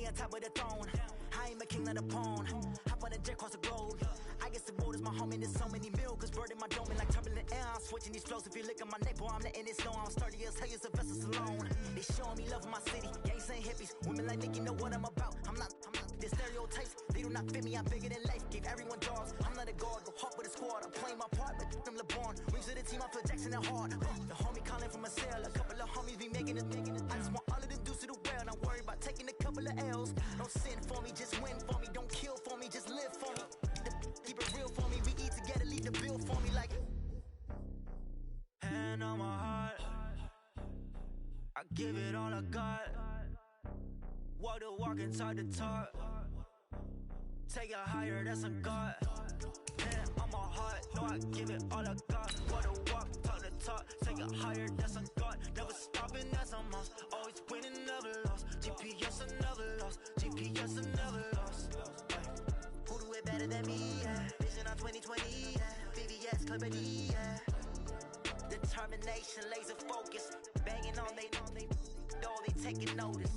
me on top of the throne. I ain't a king of the pawn. Hop on a jet across the globe. I guess the world is my home and there's so many miracles burning my dome and like turbulent air. I'm switching these flows. If you look at my neck, boy, I'm letting it slow. I'm sturdy as hell, it's a vessel alone. They showing me love in my city. Gang saying hippies. Women like Nicki know what I'm about. I'm not the stereotypes. They do not fit me. I'm bigger than life. Gave everyone jaws. I'm not a guard. Go hard with a squad. I'm playing my part, but I'm LeBron. Wings of the team. I feel Jackson and hard. The homie calling from a cell. A couple of homies be making it. I just want all of them dudes to the well. Don't worry about taking a couple of L's. Don't sin for me, just win for me. Don't kill for me, just live for me. Keep it real for me. We eat together, leave the bill for me like. Hand on my heart, I give it all I got. Walk the walk and talk the talk. Take it higher, that's a God. Hand on my heart, no, I give it all I got. Walk the walk, talk the talk. Take it higher, that's a God. Never stopping, that's a must. Always winning, never lost. GPS, I never lost. GPS, I never lost. Who do it better than me? Yeah. Vision on 2020. Yeah. VVS, Clarity. Yeah. Determination, laser focus. Banging on they door, they taking notice.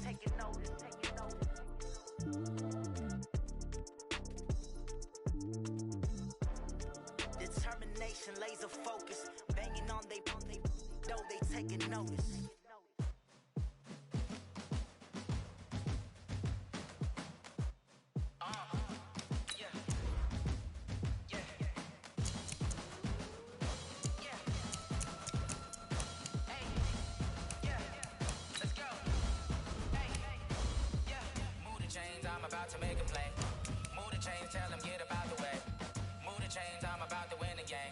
Determination, laser focus. Banging on they door, they taking notice. About to make a play. Move the chains, tell them get about the way. Move the chains, I'm about to win the game.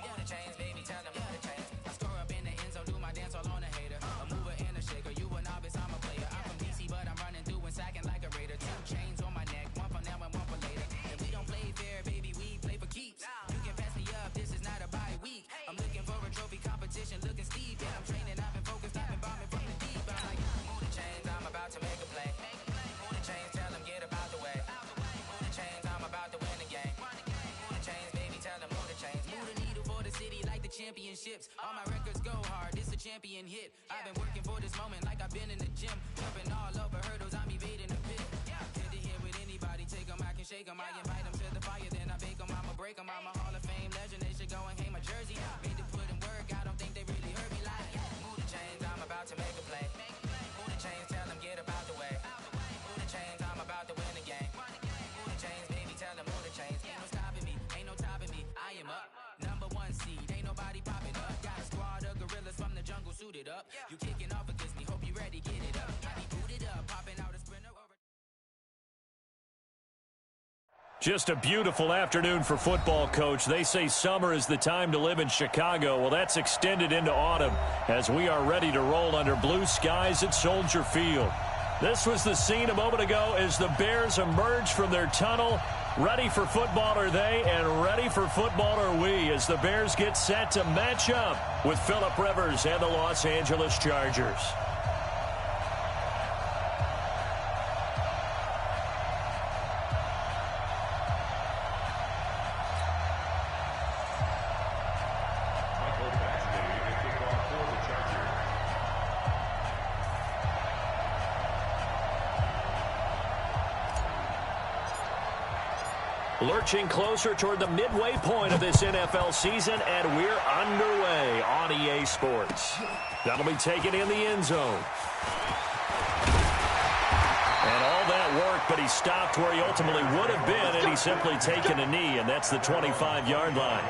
Move the chains, baby, tell them move the chains. I score up in the end zone, do my dance all on a hater. A mover and a shaker, you a novice, I'm a player. I'm from DC, but I'm running through and sacking like a raider. 2 chains on my neck, one for now and one for later. If we don't play fair, baby, we play for keeps. You can pass me up, this is not a bye week. I'm looking for a trophy competition, looking steep. Yeah, I'm training, I've been focused, I've been bombing from the deep. I'm like, move the chains, I'm about to make a play. Move the chains, tell them get about the way. Move the chains, I'm about to win the game. Move the chains, baby, tell them move the chains. Move the needle for the city like the championships. All my records go hard, this a champion hit. I've been working for this moment like I've been in the gym. Jumping all over hurdles, I'm evading the pit. Head to head with anybody, take them, I can shake them. I invite them to the fire, then I bake them, I'ma break them. I'm a Hall of Fame legend, they should go and hang my jersey. Made to put in work, I don't think they really heard me like. Move the chains, I'm about to make a play. Move the chains, tell them get about the way. Move the chains, I'm about to win the game. Move the chains, baby, tell them move the chains. Ain't no stopping me, ain't no topping me. I am up, number 1 seed, ain't nobody popping up. Got a squad of gorillas from the jungle suited up. You kicking off against me, hope you ready, get it up. I be booted up, popping out a sprinter over. Just a beautiful afternoon for football, Coach. They say summer is the time to live in Chicago. Well, that's extended into autumn as we are ready to roll under blue skies at Soldier Field. This was the scene a moment ago as the Bears emerged from their tunnel. Ready for football are they, and ready for football are we as the Bears get set to match up with Phillip Rivers and the Los Angeles Chargers. Lurching closer toward the midway point of this NFL season, and we're underway on EA Sports. That'll be taken in the end zone. And all that work, but he stopped where he ultimately would have been, and he's simply taken a knee, and that's the 25-yard line.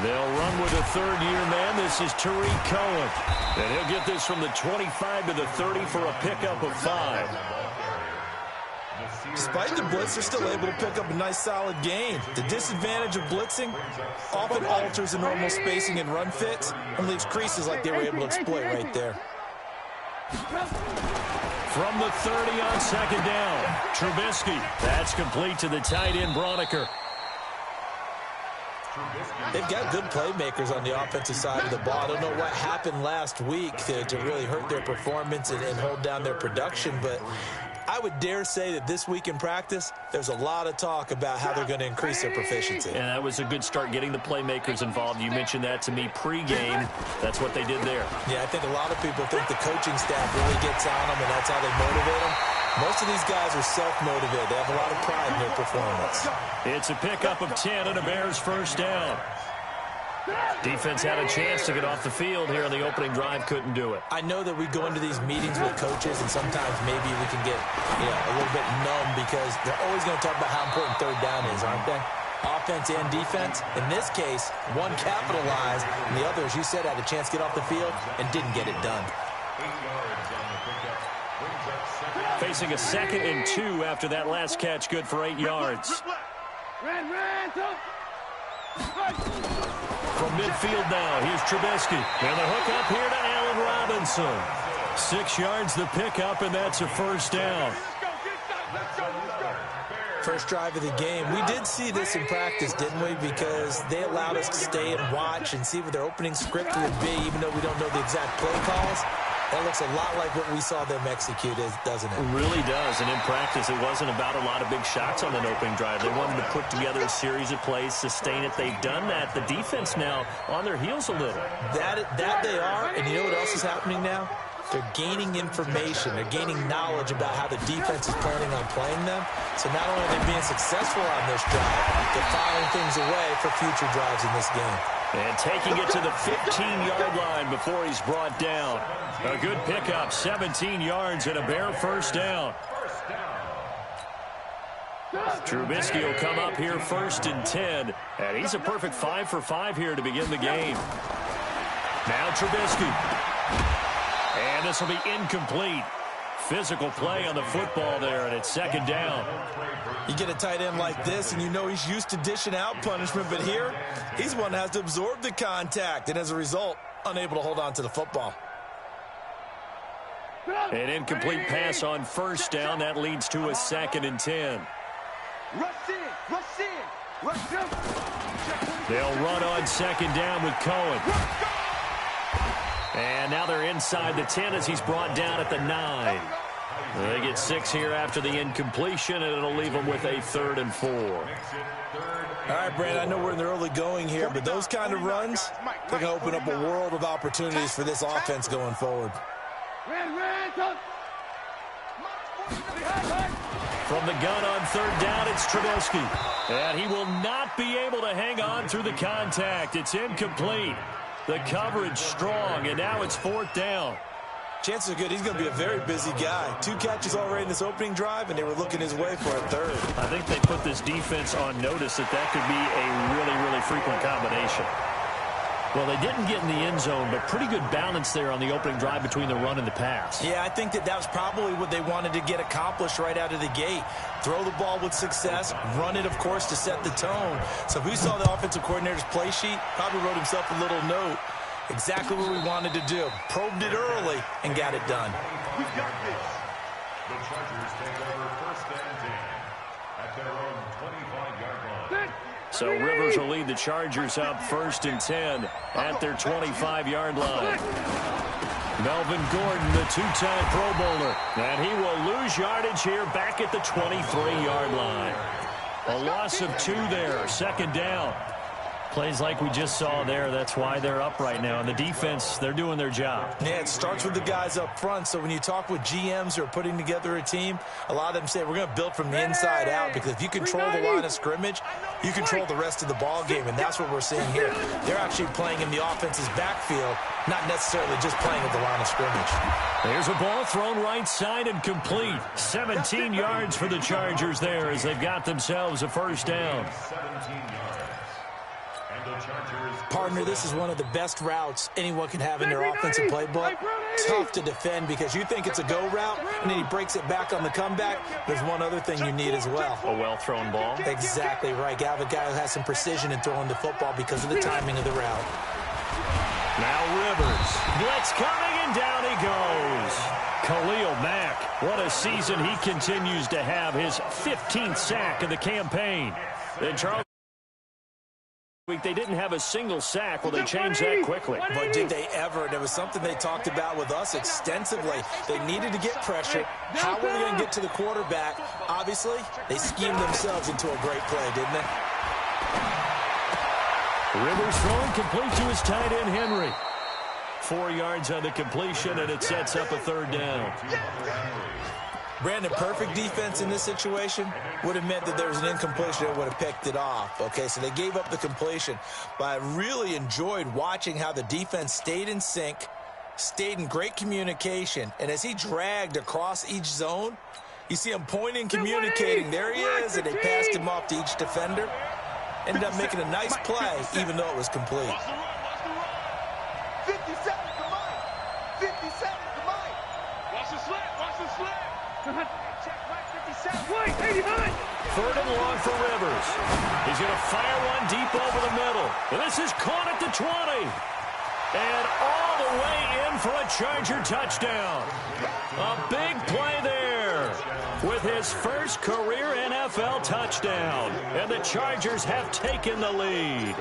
They'll run with a third-year man. This is Tariq Cohen. And he'll get this from the 25 to the 30 for a pickup of 5. Despite the blitz, they're still able to pick up a nice, solid gain. The disadvantage of blitzing often alters the normal spacing and run fits and leaves creases like they were able to exploit right there. From the 30 on second down, Trubisky. That's complete to the tight end, Broniker. They've got good playmakers on the offensive side of the ball. I don't know what happened last week to really hurt their performance and hold down their production, but I would dare say that this week in practice, there's a lot of talk about how they're going to increase their proficiency. And that was a good start getting the playmakers involved. You mentioned that to me pregame. That's what they did there. Yeah, I think a lot of people think the coaching staff really gets on them, and that's how they motivate them. Most of these guys are self-motivated. They have a lot of pride in their performance. It's a pickup of 10 and a Bears first down. Defense had a chance to get off the field here on the opening drive, couldn't do it. I know that we go into these meetings with coaches, and sometimes maybe we can get a little bit numb because they're always going to talk about how important third down is, aren't they? Offense and defense. In this case, one capitalized, and the other, as you said, had a chance to get off the field and didn't get it done. Facing a 2nd and 2 after that last catch, good for 8 yards. From midfield now, here's Trubisky. And the hook up here to Allen Robinson. 6 yards the pickup, and that's a first down. First drive of the game. We did see this in practice, didn't we? Because they allowed us to stay and watch and see what their opening script would be, even though we don't know the exact play calls. That looks a lot like what we saw them execute, doesn't it? It really does. And in practice, it wasn't about a lot of big shots on that opening drive. They wanted to put together a series of plays, sustain it. They've done that. The defense now on their heels a little. That they are. And you know what else is happening now? They're gaining information. They're gaining knowledge about how the defense is planning on playing them. So not only are they being successful on this drive, they're filing things away for future drives in this game. And taking it to the 15-yard line before he's brought down. A good pickup, 17 yards and a Bear first down. Trubisky will come up here 1st and 10. And he's a perfect 5 for 5 here to begin the game. Now Trubisky. And this will be incomplete. Physical play on the football there, and it's 2nd down. You get a tight end like this, and you know he's used to dishing out punishment, but here, he's one that has to absorb the contact, and as a result, unable to hold on to the football. An incomplete pass on first down. That leads to a 2nd and 10. They'll run on 2nd down with Cohen. And now they're inside the 10 as he's brought down at the 9. They get 6 here after the incompletion, and it'll leave them with a 3rd and 4. All right, Brandon, I know we're in the early going here, but those kind of runs, they're going to open up a world of opportunities for this offense going forward. From the gun on 3rd down, it's Trubisky. And he will not be able to hang on through the contact. It's incomplete. The coverage strong, and now it's 4th down. Chances are good he's going to be a very busy guy. 2 catches already in this opening drive, and they were looking his way for a 3rd. I think they put this defense on notice that could be a really, really frequent combination. Well, they didn't get in the end zone, but pretty good balance there on the opening drive between the run and the pass. Yeah, I think that was probably what they wanted to get accomplished right out of the gate. Throw the ball with success, run it, of course, to set the tone. So if we saw the offensive coordinator's play sheet, probably wrote himself a little note. Exactly what we wanted to do. Probed it early and got it done. We've got this. The Chargers take over 1st and 10 at their own 25-yard line. So Rivers will lead the Chargers up 1st and 10 at their 25-yard line. Melvin Gordon, the 2-time Pro Bowler, and he will lose yardage here back at the 23-yard line. A loss of 2 there, 2nd down. Plays like we just saw there, that's why they're up right now. And the defense, they're doing their job. Yeah, it starts with the guys up front. So when you talk with GMs who are putting together a team, a lot of them say we're going to build from the inside out, because if you control the line of scrimmage, you control the rest of the ball game, and that's what we're seeing here. They're actually playing in the offense's backfield, not necessarily just playing at the line of scrimmage. There's a ball thrown right side and complete. 17 yards for the Chargers there as they've got themselves a first down. 17 yards. Partner, this is one of the best routes anyone can have in their offensive playbook. Tough to defend because you think it's a go route, and then he breaks it back on the comeback. There's one other thing you need as well. A well-thrown ball. Exactly right. You have a guy who has some precision in throwing the football because of the timing of the route. Now Rivers. Blitz coming, and down he goes. Khalil Mack. What a season he continues to have. His 15th sack of the campaign. Then Charles They didn't have a single sack. Well, they changed that quickly. But did they ever? And it was something they talked about with us extensively. They needed to get pressure. How were they going to get to the quarterback? Obviously, they schemed themselves into a great play, didn't they? Rivers throwing complete to his tight end, Henry. 4 yards on the completion, and it sets up a third down. Brandon, perfect defense in this situation would have meant that there was an incompletion that would have picked it off. Okay, so they gave up the completion. But I really enjoyed watching how the defense stayed in sync, stayed in great communication. And as he dragged across each zone, you see him pointing, communicating. There he is, and they passed him off to each defender. Ended up making a nice play, even though it was complete. 57 to Mike. 57 to Mike. Watch the slip. Watch the slip. Check right 57. 89. Third and long for Rivers. He's going to fire one deep over the middle. And this is caught at the 20. And all the way in for a Charger touchdown. A big play there with his first career NFL touchdown. And the Chargers have taken the lead.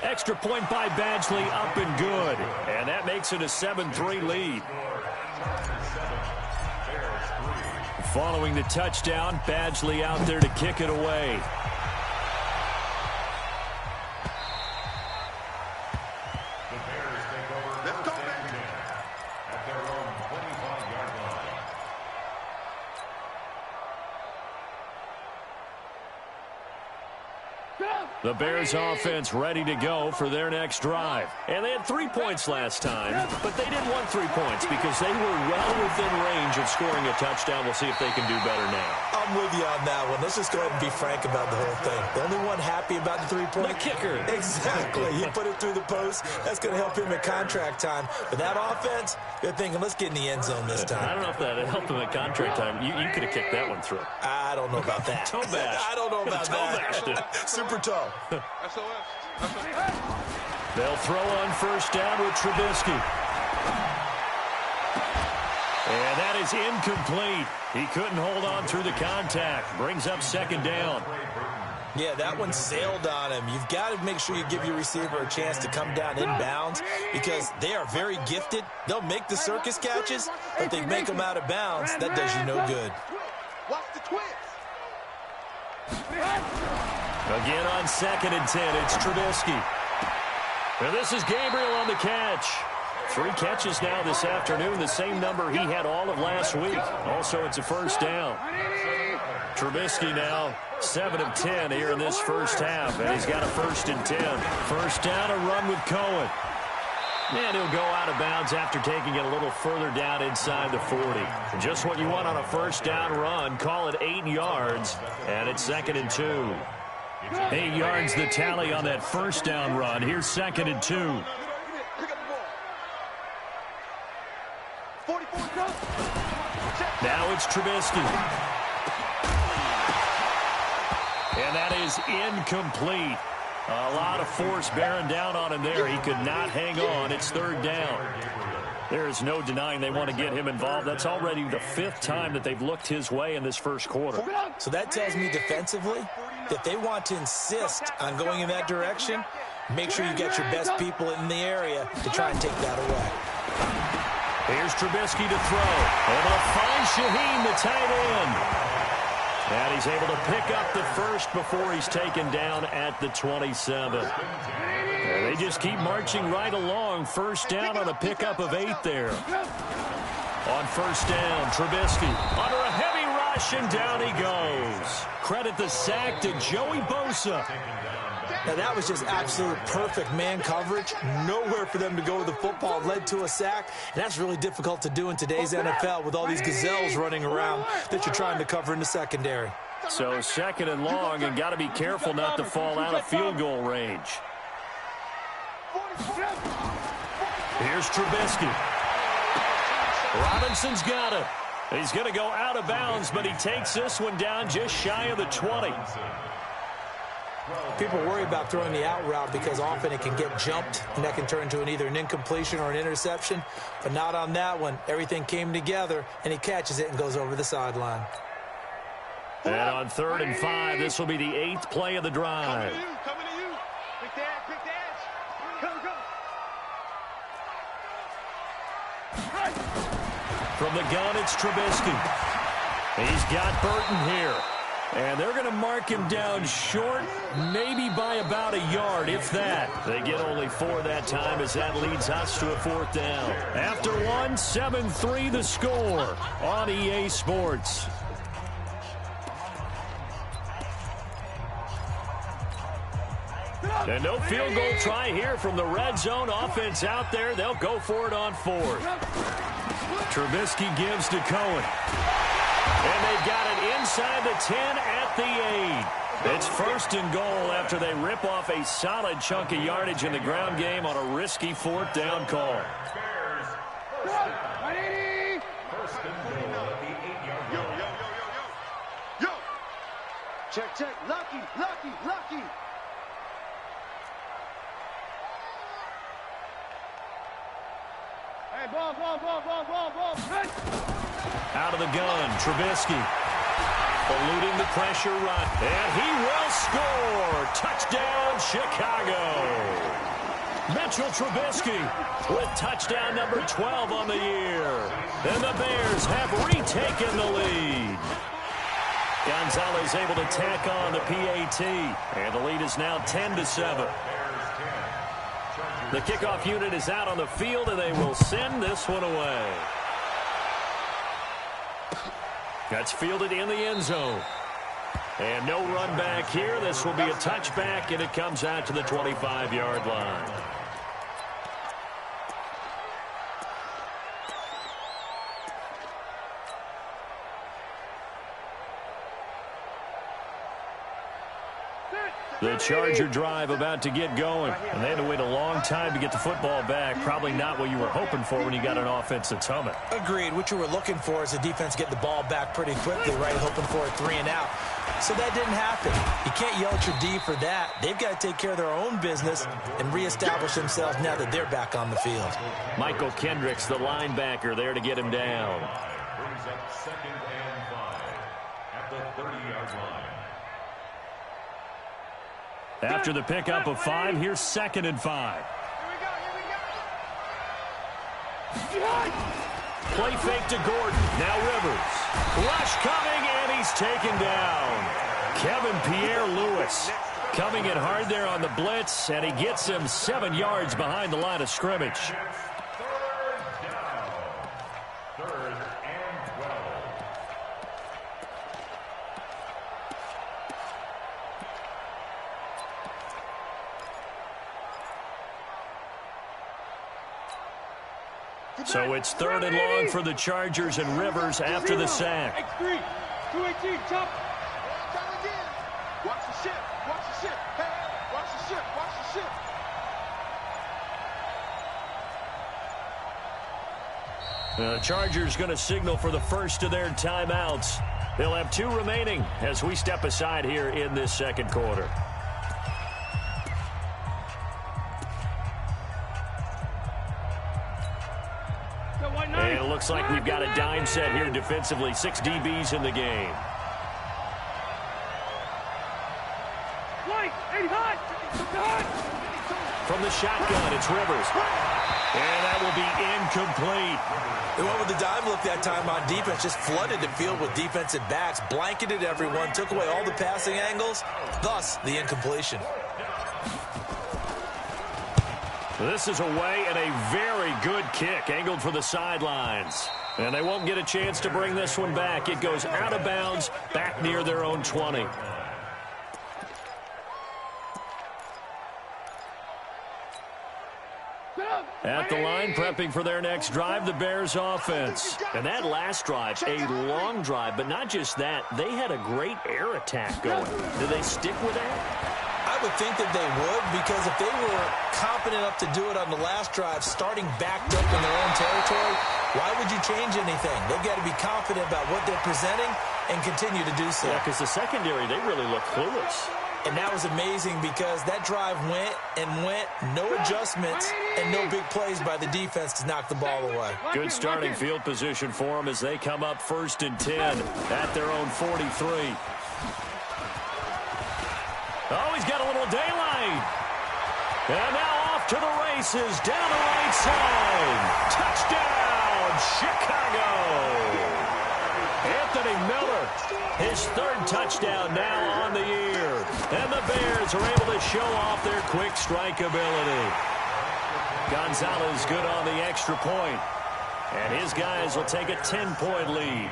Extra point by Badgley, up and good. And that makes it a 7-3 lead. Following the touchdown, Badgley out there to kick it away. The Bears take over first and 10 at their own 25-yard line. The Bears offense ready to go for their next drive. And they had 3 points last time, but they didn't want 3 points because they were well within range of scoring a touchdown. We'll see if they can do better now. I'm with you on that one. Let's just go ahead and be frank about the whole thing. The only one happy about the 3-point? The kicker. Exactly. He put it through the post. That's going to help him at contract time. But that offense, they're thinking, let's get in the end zone this time. I don't know if that helped him at contract time. You could have kicked that one through. I don't know about that. Toe bash. I don't know about Toe bashed it. that. Super toe. They'll throw on first down with Trubisky. And that is incomplete. He couldn't hold on through the contact. Brings up second down. Yeah, that one sailed on him. You've got to make sure you give your receiver a chance to come down inbounds because they are very gifted. They'll make the circus catches, but they make them out of bounds. That does you no good. Watch the twist. Again on 2nd and 10, it's Trubisky. And this is Gabriel on the catch. 3 catches now this afternoon, the same number he had all of last week. Also, it's a first down. Trubisky now 7 of 10 here in this first half, and he's got a 1st and 10. First down, a run with Cohen. And he'll go out of bounds after taking it a little further down inside the 40. Just what you want on a first down run. Call it 8 yards, and it's 2nd and 2. 8 yards the tally on that first down run. Here's 2nd and 2. Now it's Trubisky. And that is incomplete. A lot of force bearing down on him there. He could not hang on. It's 3rd down. There is no denying they want to get him involved. That's already the 5th time that they've looked his way in this first quarter. So that tells me defensively that they want to insist on going in that direction. Make sure you get your best people in the area to try and take that away. Here's Trubisky to throw. Able to find Shaheen, the tight end. And he's able to pick up the first before he's taken down at the 27. And they just keep marching right along. First down on a pickup of 8 there. On first down, Trubisky under a heavy rush, and down he goes. Credit the sack to Joey Bosa. Now, that was just absolute perfect man coverage. Nowhere for them to go with the football. Led to a sack, and that's really difficult to do in today's NFL with all these gazelles running around that you're trying to cover in the secondary. So 2nd and long, and got to be careful not to fall out of field goal range. Here's Trubisky. Robinson's got it. He's going to go out of bounds, but he takes this one down just shy of the 20. People worry about throwing the out route because often it can get jumped, and that can turn into either an incompletion or an interception. But not on that one. Everything came together, and he catches it and goes over the sideline. And on 3rd and 5, this will be the 8th play of the drive. Coming to you. Quick the edge. Come. From the gun, it's Trubisky. He's got Burton here. And they're going to mark him down short, maybe by about a yard, if that. They get only 4 that time as that leads us to a 4th down. After 1, 7-3 the score on EA Sports. And no field goal try here from the red zone. Offense out there. They'll go for it on 4th. Trubisky gives to Cohen. And they've got it inside the 10 at the 8. It's 1st and goal after they rip off a solid chunk of yardage in the ground game on a risky 4th down call. First and goal at the 8-yard line. Yo. Check. Lucky. Hey, ball. Out of the gun, Trubisky. Eluding the pressure run. And he will score. Touchdown, Chicago. Mitchell Trubisky with touchdown number 12 on the year. And the Bears have retaken the lead. Gonzalez able to tack on the PAT. And the lead is now 10-7. The kickoff unit is out on the field, and they will send this one away. That's fielded in the end zone. And no run back here. This will be a touchback, and it comes out to the 25-yard line. The Charger drive about to get going. And they had to wait a long time to get the football back. Probably not what you were hoping for when you got an offense that's humming. Agreed. What you were looking for is the defense getting the ball back pretty quickly, right? Hoping for a 3 and out. So that didn't happen. You can't yell at your D for that. They've got to take care of their own business and reestablish themselves now that they're back on the field. Michael Kendricks, the linebacker, there to get him down. Brings up 2nd and 5 at the 30-yard line. After the pickup of 5, here's 2nd and 5. Play fake to Gordon. Now Rivers. Rush coming, and he's taken down. Kevin Pierre-Louis coming in hard there on the blitz, and he gets him 7 yards behind the line of scrimmage. 3rd down. 3rd and 12. So it's 3rd and long for the Chargers, and Rivers after the sack. X3, 218, chop. Watch the ship. Hey, watch the ship. The Chargers going to signal for the first of their timeouts. They'll have 2 remaining as we step aside here in this 2nd quarter. And it looks like we've got a dime set here defensively. 6 DBs in the game. From the shotgun, it's Rivers. And that will be incomplete. They went with the dime look that time on defense, just flooded the field with defensive backs, blanketed everyone, took away all the passing angles, thus the incompletion. This is away and a very good kick angled for the sidelines. And they won't get a chance to bring this one back. It goes out of bounds back near their own 20. At the line, prepping for their next drive, the Bears offense. And that last drive, a long drive, but not just that. They had a great air attack going. Do they stick with that? I would think that they would, because if they were confident enough to do it on the last drive, starting backed up in their own territory, why would you change anything? They've got to be confident about what they're presenting and continue to do so. Yeah, because the secondary, they really look clueless. And that was amazing because that drive went and went, no adjustments, and no big plays by the defense to knock the ball away. Good starting field position for them as they come up 1st and 10 at their own 43. Oh, he's got a little daylight. And now off to the races, down the right side. Touchdown, Chicago. Anthony Miller, his 3rd touchdown now on the year. And the Bears are able to show off their quick strike ability. Gonzalez good on the extra point. And his guys will take a 10-point lead.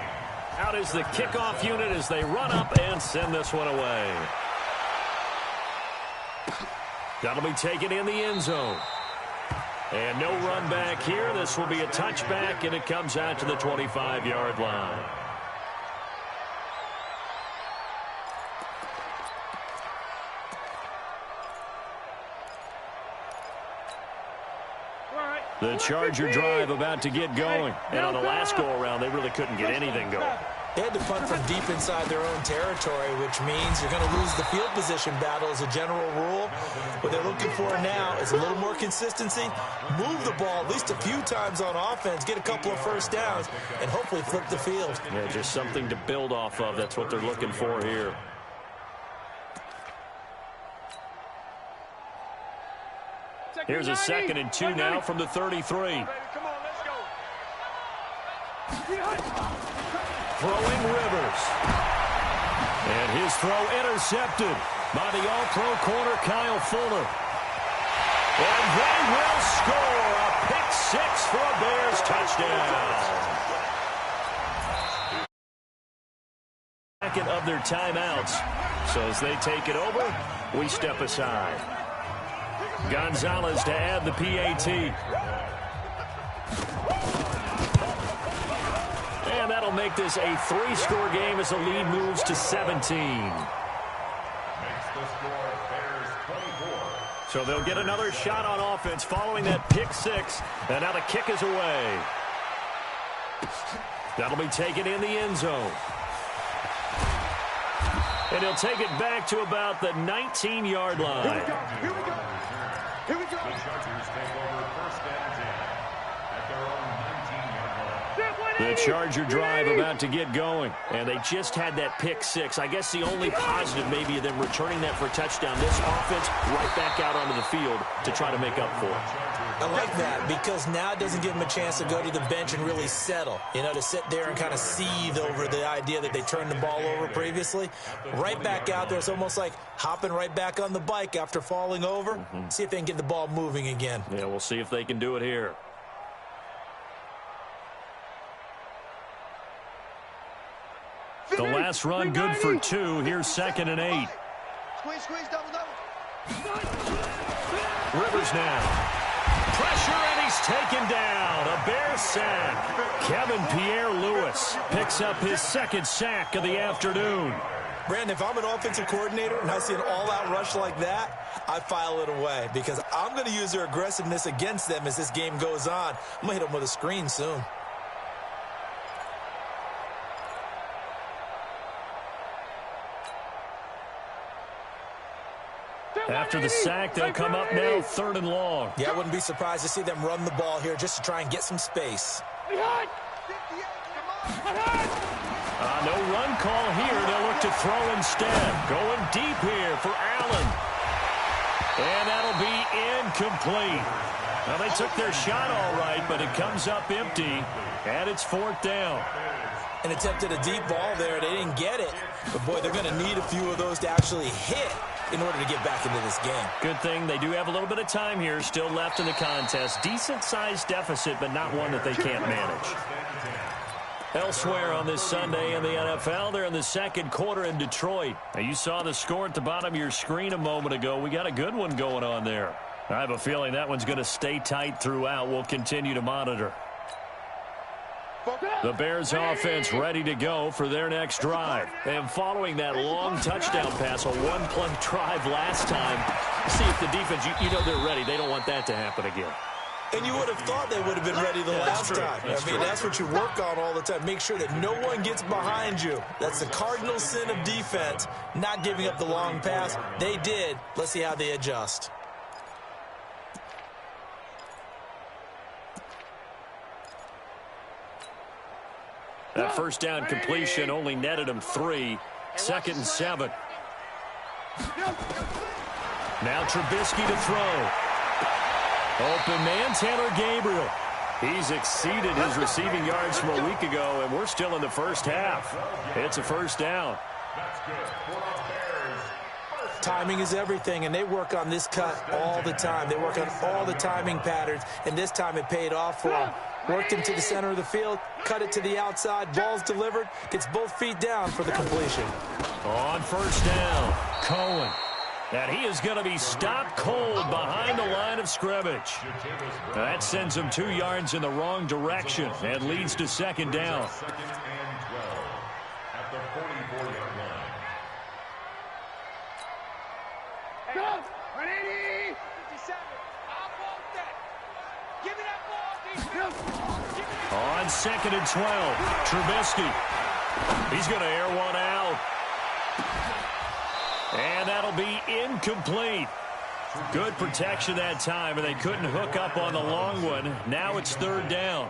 Out is the kickoff unit as they run up and send this one away. That'll be taken in the end zone. And no run back here. This will be a touchback, and it comes out to the 25-yard line. The Charger drive about to get going. And on the last go-around, they really couldn't get anything going. They had to punt from deep inside their own territory, which means you're going to lose the field position battle as a general rule. What they're looking for now is a little more consistency, move the ball at least a few times on offense, get a couple of first downs, and hopefully flip the field. Yeah, just something to build off of. That's what they're looking for here. Here's a 2nd and 2 now from the 33. Come on, let's go. Throwing Rivers. And his throw intercepted by the all-pro corner Kyle Fuller. And they will score a pick 6 for a Bears touchdown. Second of their timeouts. So as they take it over, we step aside. Gonzalez to add the PAT. And that'll make this a 3-score game as the lead moves to 17. So they'll get another shot on offense following that pick 6. And now the kick is away. That'll be taken in the end zone. And he'll take it back to about the 19-yard line. Here we go. Here we go. The Chargers take over 1st and 10 at their own 19-yard line. The Charger drive about to get going. And they just had that pick 6. I guess the only positive maybe of them returning that for a touchdown. This offense right back out onto the field to try to make up for it. I like that because now it doesn't give them a chance to go to the bench and really settle. You know, to sit there and kind of seethe over the idea that they turned the ball over previously. Right back out there. It's almost like hopping right back on the bike after falling over. See if they can get the ball moving again. Yeah, we'll see if they can do it here. The last run good for 2. Here's 2nd and 8. Squeeze, double. Rivers now. Pressure, and he's taken down. A Bears sack. Kevin Pierre-Louis picks up his 2nd sack of the afternoon. Brandon, if I'm an offensive coordinator and I see an all-out rush like that, I file it away because I'm going to use their aggressiveness against them as this game goes on. I'm going to hit them with a screen soon. After the sack, they'll come up now 3rd and long. Yeah, I wouldn't be surprised to see them run the ball here just to try and get some space. No run call here. They'll look to throw instead. Going deep here for Allen. And that'll be incomplete. Well, they took their shot all right, but it comes up empty, and it's 4th down. And attempted a deep ball there. They didn't get it. But, boy, they're going to need a few of those to actually hit in order to get back into this game. Good thing they do have a little bit of time here still left in the contest. Decent-sized deficit, but not one that they can't manage. Elsewhere on this Sunday in the NFL, they're in the 2nd quarter in Detroit. Now, you saw the score at the bottom of your screen a moment ago. We got a good one going on there. I have a feeling that one's going to stay tight throughout. We'll continue to monitor. The Bears offense ready to go for their next drive. And following that long touchdown pass, a one-play drive last time, see if the defense, you know they're ready. They don't want that to happen again. And you would have thought they would have been ready the last time. I mean, that's what you work on all the time. Make sure that no one gets behind you. That's the cardinal sin of defense, not giving up the long pass. They did. Let's see how they adjust. That first down completion only netted him 3. 2nd and 7. Now Trubisky to throw. Open man, Taylor Gabriel. He's exceeded his receiving yards from a week ago, and we're still in the first half. It's a first down. That's good for the Bears. Timing is everything, and they work on this cut all the time. They work on all the timing patterns, and this time it paid off for them. Worked him to the center of the field, cut it to the outside, ball's delivered, gets both feet down for the completion. On first down, Cohen. And he is going to be stopped cold behind the line of scrimmage. That sends him 2 yards in the wrong direction and leads to 2nd down. 2nd and 12 at the 44-yard line. Go! 180! 57. I want that. Give me that ball, defense. Give me that. On 2nd and 12, Trubisky. He's going to air one out. And that'll be incomplete. Good protection that time, and they couldn't hook up on the long one. Now it's 3rd down.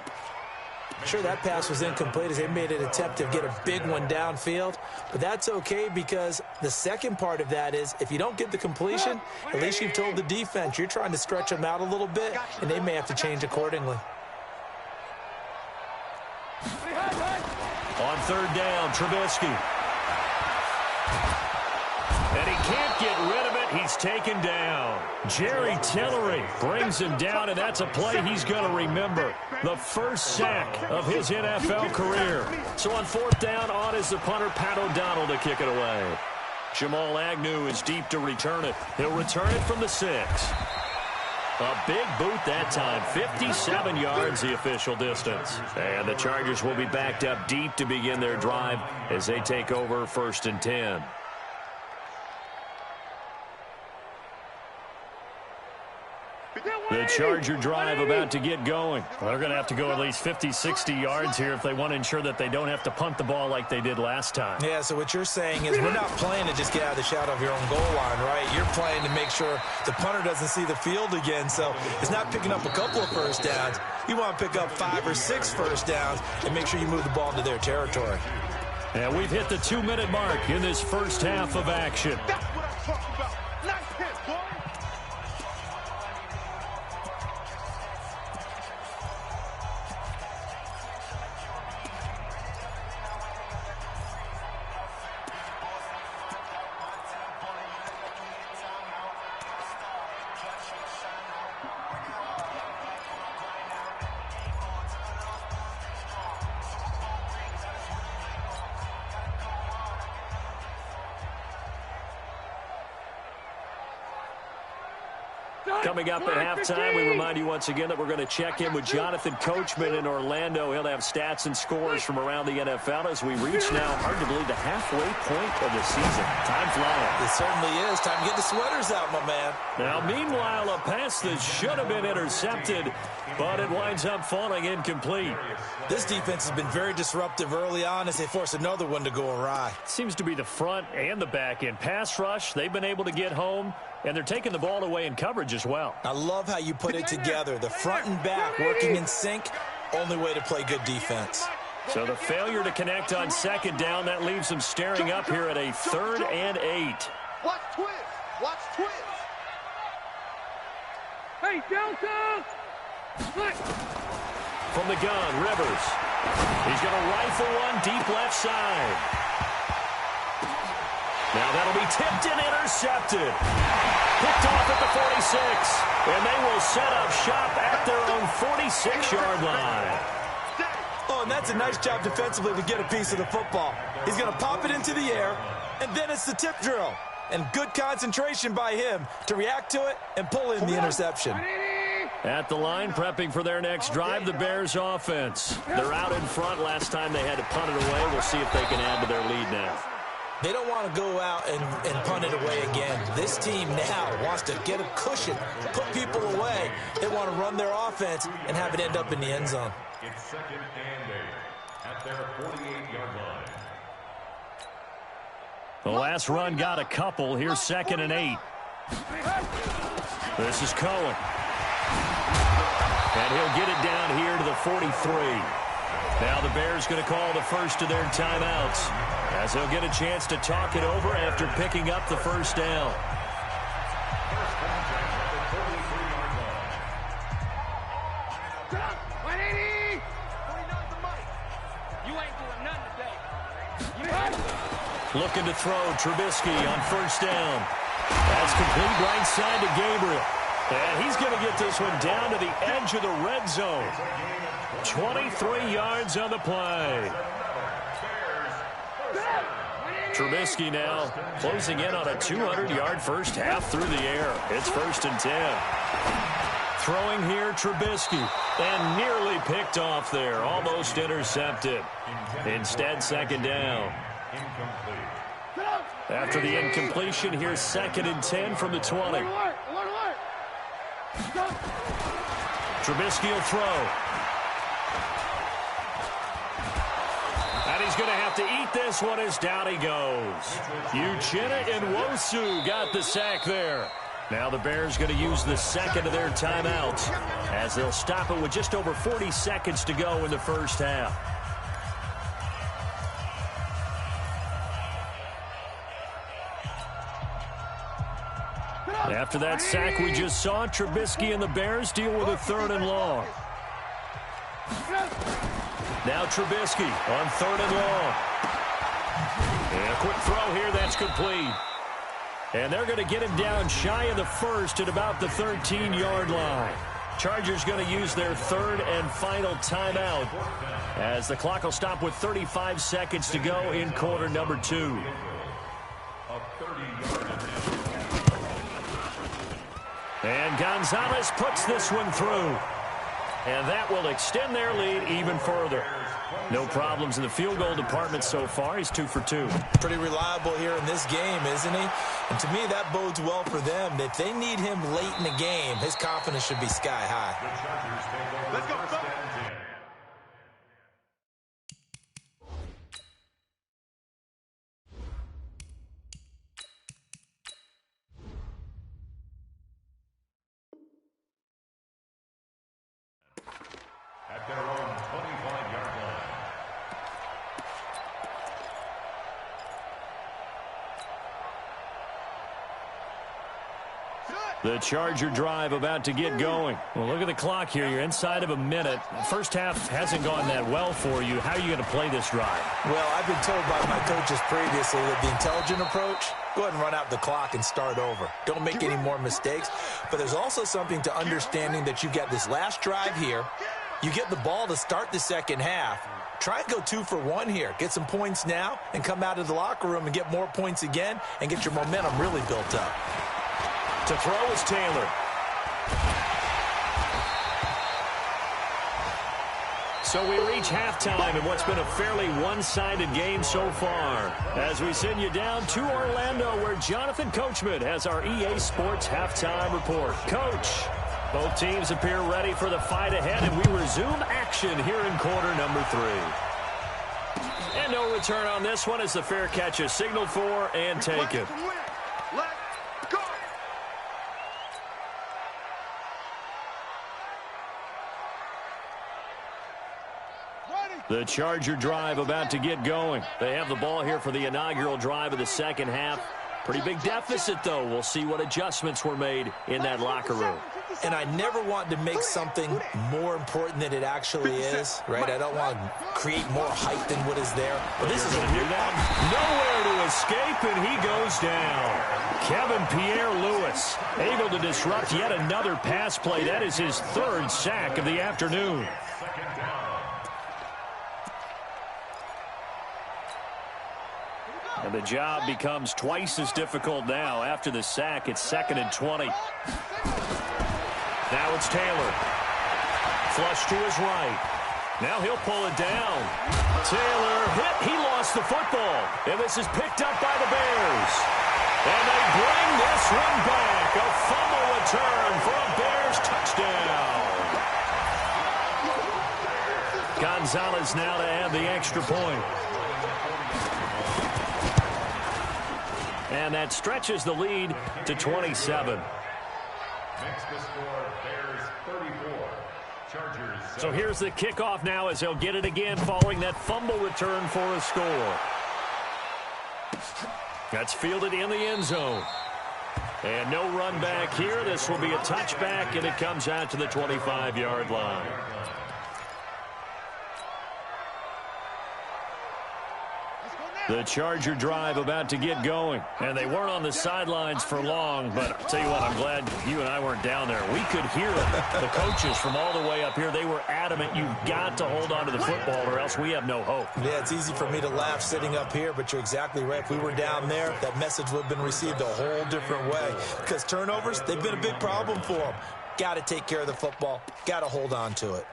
Sure, that pass was incomplete as they made an attempt to get a big one downfield. But that's okay because the second part of that is if you don't get the completion, at least you've told the defense you're trying to stretch them out a little bit, and they may have to change accordingly. On 3rd down, Trubisky. And he can't get rid of it. He's taken down. Jerry Tillery brings him down, and that's a play he's going to remember. The first sack of his NFL career. So on 4th down, on is the punter, Pat O'Donnell, to kick it away. Jamal Agnew is deep to return it. He'll return it from the 6. A big boot that time. 57 yards the official distance. And the Chargers will be backed up deep to begin their drive as they take over 1st and 10. The Charger drive about to get going. Well, they're going to have to go at least 50, 60 yards here if they want to ensure that they don't have to punt the ball like they did last time. Yeah, so what you're saying is we're not playing to just get out of the shadow of your own goal line, right? You're playing to make sure the punter doesn't see the field again. So it's not picking up a couple of first downs. You want to pick up 5 or 6 first downs and make sure you move the ball into their territory. And we've hit the 2-minute mark in this first half of action. That's what I'm talking about. Nice hit, boy. Coming up at halftime, we remind you once again that we're going to check in with Jonathan Coachman in Orlando. He'll have stats and scores from around the NFL as we reach now, hard to believe, the halfway point of the season. Time flying. It certainly is. Time to get the sweaters out, my man. Now, meanwhile, a pass that should have been intercepted, but it winds up falling incomplete. This defense has been very disruptive early on as they force another one to go awry. Seems to be the front and the back end. Pass rush, they've been able to get home, and they're taking the ball away in coverage as well. I love how you put it together. The front and back working in sync, only way to play good defense. So the failure to connect on 2nd down, that leaves them staring up here at a 3rd and 8. Watch twist. Watch twist. Hey, Delta! Look. From the gun, Rivers. He's going to rifle one deep left side. Now that'll be tipped and intercepted. Picked off at the 46. And they will set up shop at their own 46-yard line. Oh, and that's a nice job defensively to get a piece of the football. He's going to pop it into the air, and then it's the tip drill. And good concentration by him to react to it and pull in the interception. At the line, prepping for their next drive, the Bears offense. They're out in front. Last time they had to punt it away. We'll see if they can add to their lead now. They don't want to go out and punt it away again. This team now wants to get a cushion, put people away. They want to run their offense and have it end up in the end zone. It's 2nd and 8 at their 48-yard line. The last run got a couple. Here's 2nd and 8. This is Cohen. And he'll get it down here to the 43. Now the Bears going to call the first of their timeouts, as they'll get a chance to talk it over after picking up the first down. First contact at the 43-yard line. 180! 49 the mic. You ain't doing nothing today. Looking to throw Trubisky on first down. That's complete right side to Gabriel. And he's going to get this one down to the edge of the red zone. 23 yards on the play. Trubisky now closing in on a 200-yard first half through the air. It's 1st and 10. Throwing here, Trubisky. And nearly picked off there. Almost intercepted. Instead, 2nd down. After the incompletion, here's 2nd and 10 from the 20. Trubisky will throw. And he's going to have to eat this one as down he goes. Uchenna Nwosu got the sack there. Now the Bears going to use the second of their timeouts, as they'll stop it with just over 40 seconds to go in the first half. After that sack we just saw, Trubisky and the Bears deal with a 3rd and long. Now Trubisky on 3rd and long. And a quick throw here, that's complete. And they're going to get him down shy of the first at about the 13-yard line. Chargers going to use their 3rd and final timeout, as the clock will stop with 35 seconds to go in quarter number 2. And Gonzalez puts this one through. And that will extend their lead even further. No problems in the field goal department so far. He's 2 for 2. Pretty reliable here in this game, isn't he? And to me, that bodes well for them. If they need him late in the game, his confidence should be sky high. Let's go. At their own 25-yard line. The Charger drive about to get going. Well, look at the clock here. You're inside of a minute. First half hasn't gone that well for you. How are you going to play this drive? Well, I've been told by my coaches previously that the intelligent approach, go ahead and run out the clock and start over. Don't make any more mistakes. But there's also something to understanding that you got this last drive here. You get the ball to start the second half. Try and go 2 for 1 here. Get some points now and come out of the locker room and get more points again and get your momentum really built up. To throw is Taylor. So we reach halftime in what's been a fairly one-sided game so far, as we send you down to Orlando, where Jonathan Coachman has our EA Sports halftime report. Coach, both teams appear ready for the fight ahead, and we resume action here in quarter number 3. And no return on this one as the fair catch is signaled for and taken. The Charger drive about to get going. They have the ball here for the inaugural drive of the second half. Pretty big deficit, though. We'll see what adjustments were made in that locker room. And I never want to make something more important than it actually is, right? I don't want to create more hype than what is there. But this is a do that. Nowhere to escape, and he goes down. Kevin Pierre-Louis able to disrupt yet another pass play. That is his 3rd sack of the afternoon. And the job becomes twice as difficult now. After the sack, it's 2nd and 20. Now it's Taylor. Flush to his right. Now he'll pull it down. Taylor hit. He lost the football. And this is picked up by the Bears. And they bring this one back. A fumble return for a Bears touchdown. Gonzalez now to add the extra point. And that stretches the lead to 27. Makes the score Bears 34. Chargers 7. So here's the kickoff now as they'll get it again following that fumble return for a score. That's fielded in the end zone. And no run back here. This will be a touchback, and it comes out to the 25-yard line. The Charger drive about to get going. And they weren't on the sidelines for long, but I'll tell you what, I'm glad you and I weren't down there. We could hear the coaches from all the way up here. They were adamant, you've got to hold on to the football or else we have no hope. Yeah, it's easy for me to laugh sitting up here, but you're exactly right. If we were down there, that message would have been received a whole different way. Because turnovers, they've been a big problem for them. Got to take care of the football. Got to hold on to it.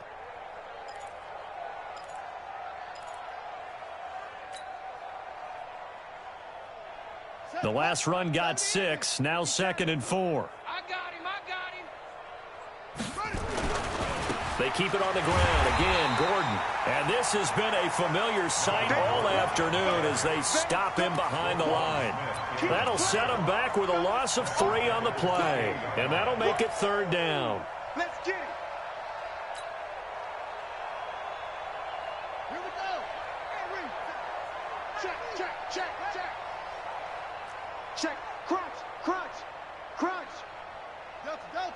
The last run got 6. Now 2nd and 4. I got him. They keep it on the ground. Again, Gordon. And this has been a familiar sight all afternoon as they stop him behind the line. That'll set him back with a loss of 3 on the play. And that'll make it 3rd down. Let's get it. Here we go. Henry. Check, check, check, check. Check. Crunch, crunch, crunch. Delta, Delta.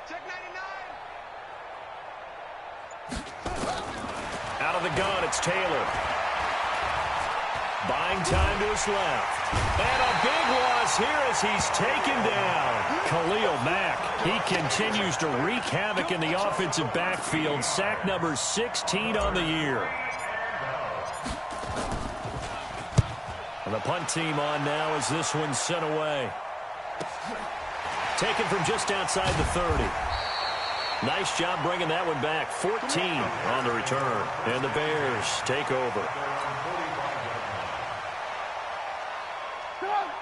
Check 99. Out of the gun, it's Taylor. Buying time to his left. And a big loss here as he's taken down. Khalil Mack, he continues to wreak havoc in the offensive backfield. Sack number 16 on the year. And the punt team on now as this one's sent away. Taken from just outside the 30. Nice job bringing that one back. 14 on the return. And the Bears take over.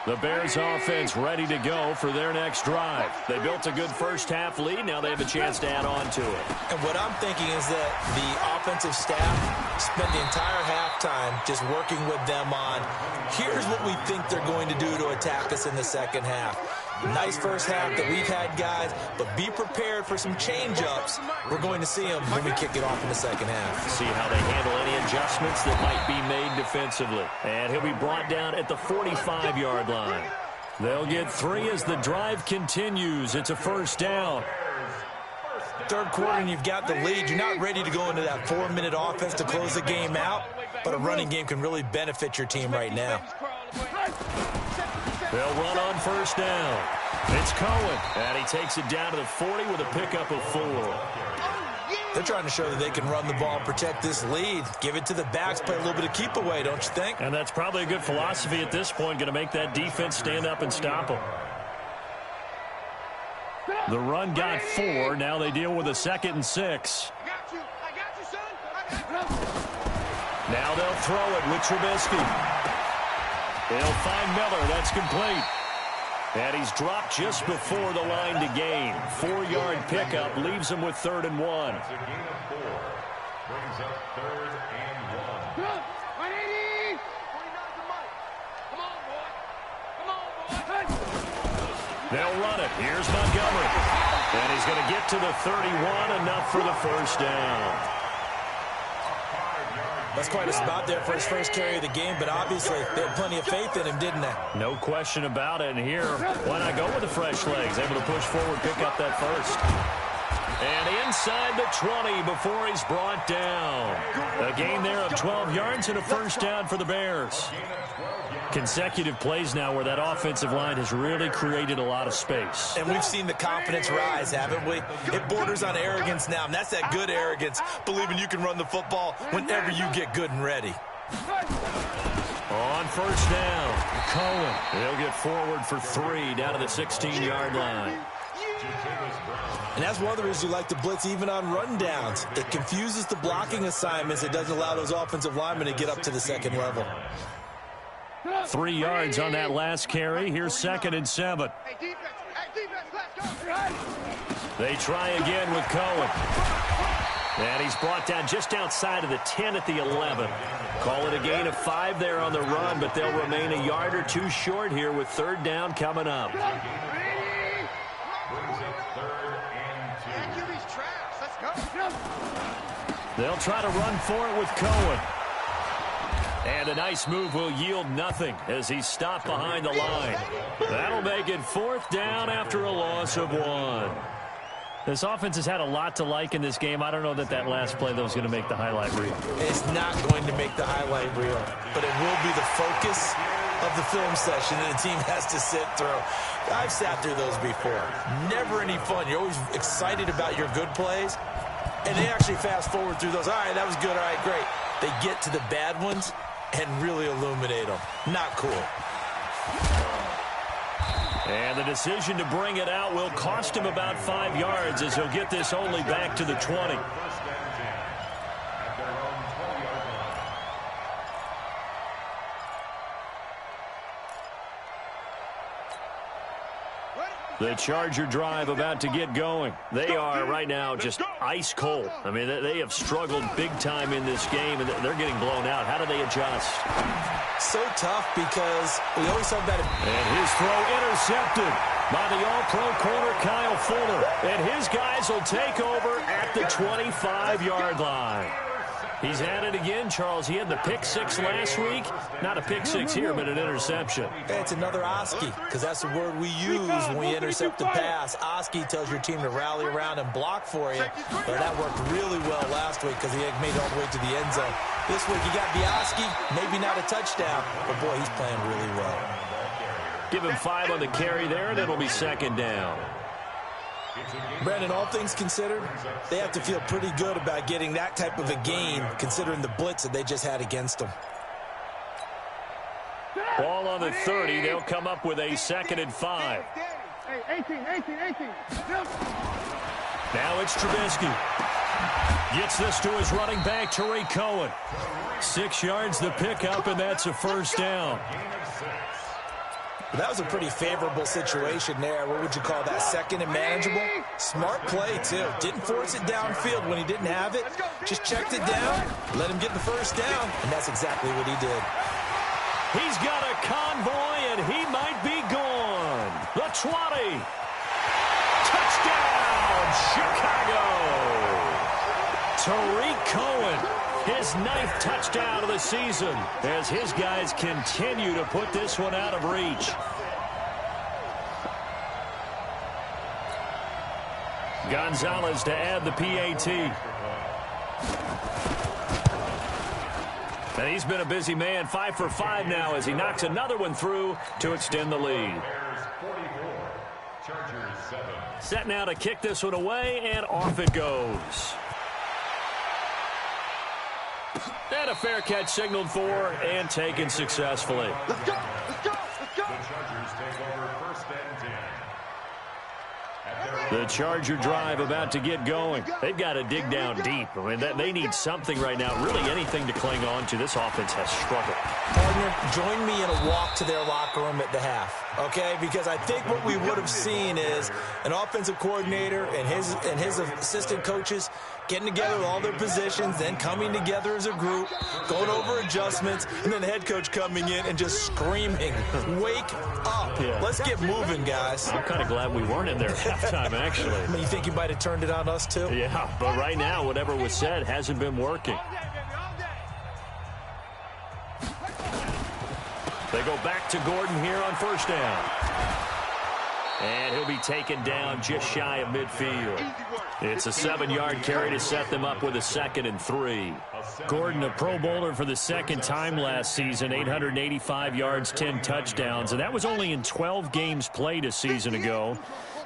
The Bears offense ready to go for their next drive. They built a good first-half lead. Now they have a chance to add on to it. And what I'm thinking is that the offensive staff spent the entire halftime just working with them on, here's what we think they're going to do to attack us in the second half. Nice first half that we've had, guys, but be prepared for some change-ups. We're going to see them when we kick it off in the second half. See how they handle any adjustments that might be made defensively. And he'll be brought down at the 45-yard line. They'll get 3 as the drive continues. It's a first down. Third quarter and you've got the lead. You're not ready to go into that 4-minute offense to close the game out, but a running game can really benefit your team right now. They'll run on first down. It's Cohen, and he takes it down to the 40 with a pickup of 4. They're trying to show that they can run the ball, protect this lead, give it to the backs, play a little bit of keep away, don't you think? And that's probably a good philosophy at this point, going to make that defense stand up and stop them. The run got 4. Now they deal with a 2nd and 6. I got you, son. Now they'll throw it with Trubisky. They'll find Miller. That's complete. And he's dropped just before the line to gain. 4-yard pickup leaves him with 3rd and 1. It's a gain of 4. Brings up 3rd and 1. 180. 49 to Mike. Come on, boy. Come on, boy. They'll run it. Here's Montgomery. And he's going to get to the 31, enough for the first down. That's quite a spot there for his first carry of the game, but obviously they had plenty of faith in him, didn't they? No question about it. And here, why not go with the fresh legs? Able to push forward, pick up that first. And inside the 20 before he's brought down. A gain there of 12 yards and a first down for the Bears. Consecutive plays now where that offensive line has really created a lot of space. And we've seen the confidence rise, haven't we? It borders on arrogance now, and that's that good arrogance, believing you can run the football whenever you get good and ready. On first down, Cohen. He'll get forward for 3 down to the 16-yard line. And that's one of the reasons you like to blitz even on rundowns. It confuses the blocking assignments. It doesn't allow those offensive linemen to get up to the second level. 3 yards on that last carry. Here's 2nd and 7. They try again with Cohen. And he's brought down just outside of the 10 at the 11. Call it a gain of 5 there on the run, but they'll remain a yard or 2 short here with 3rd down coming up. They'll try to run for it with Cohen. And a nice move will yield nothing as he's stopped behind the line. That'll make it 4th down after a loss of 1. This offense has had a lot to like in this game. I don't know that last play, though, is going to make the highlight reel. It's not going to make the highlight reel, but it will be the focus of the film session that the team has to sit through. I've sat through those before. Never any fun. You're always excited about your good plays, and they actually fast forward through those. All right, that was good. All right, great. They get to the bad ones and really illuminate them. Not cool. And the decision to bring it out will cost him about 5 yards as he'll get this only back to the 20. The Charger drive about to get going. They are right now just ice cold. I mean, they have struggled big time in this game, and they're getting blown out. How do they adjust? So tough because we always talk about it. And his throw intercepted by the all-pro corner Kyle Fuller. And his guys will take over at the 25-yard line. He's at it again, Charles. He had the pick 6 last week. Not a pick 6 here, but an interception. It's another Oski, because that's the word we use when we intercept the pass. Oski tells your team to rally around and block for you. But that worked really well last week because he had made it all the way to the end zone. This week, you got Oski, maybe not a touchdown, but boy, he's playing really well. Give him 5 on the carry there, and it'll be 2nd down. Brandon, all things considered, they have to feel pretty good about getting that type of a gain, considering the blitz that they just had against them. Ball on the 30. They'll come up with a 2nd and 5. 18. Now it's Trubisky. Gets this to his running back, Tariq Cohen. 6 yards the pickup, and that's a 1st down. That was a pretty favorable situation there. What would you call that? 2nd and manageable? Smart play, too. Didn't force it downfield when he didn't have it. Just checked it down, let him get the 1st down, and that's exactly what he did. He's got a convoy, and he might be gone. The 20. Touchdown, Chicago. Tariq Cohen. His 9th touchdown of the season as his guys continue to put this one out of reach. Gonzalez to add the PAT. And he's been a busy man, 5 for 5 now as he knocks another one through to extend the lead. Set now to kick this one away, and off it goes. And a fair catch signaled for and taken successfully. Let's go. The Chargers take over 1st and 10. The Charger drive about to get going. They've got to dig down deep. I mean, they need something right now, really anything to cling on to. This offense has struggled. Partner, join me in a walk to their locker room at the half, okay? Because I think what we would have seen is an offensive coordinator and his assistant coaches getting together with all their positions, then coming together as a group, going over adjustments, and then the head coach coming in and just screaming, wake up. Yeah. Let's get moving, guys. I'm kind of glad we weren't in there at halftime, actually. I mean, you think you might have turned it on us, too? Yeah, but right now, whatever was said hasn't been working. They go back to Gordon here on 1st down. And he'll be taken down just shy of midfield. It's a 7-yard carry to set them up with a 2nd and 3. Gordon, a Pro Bowler for the 2nd time last season, 885 yards, 10 touchdowns. And that was only in 12 games played a season ago.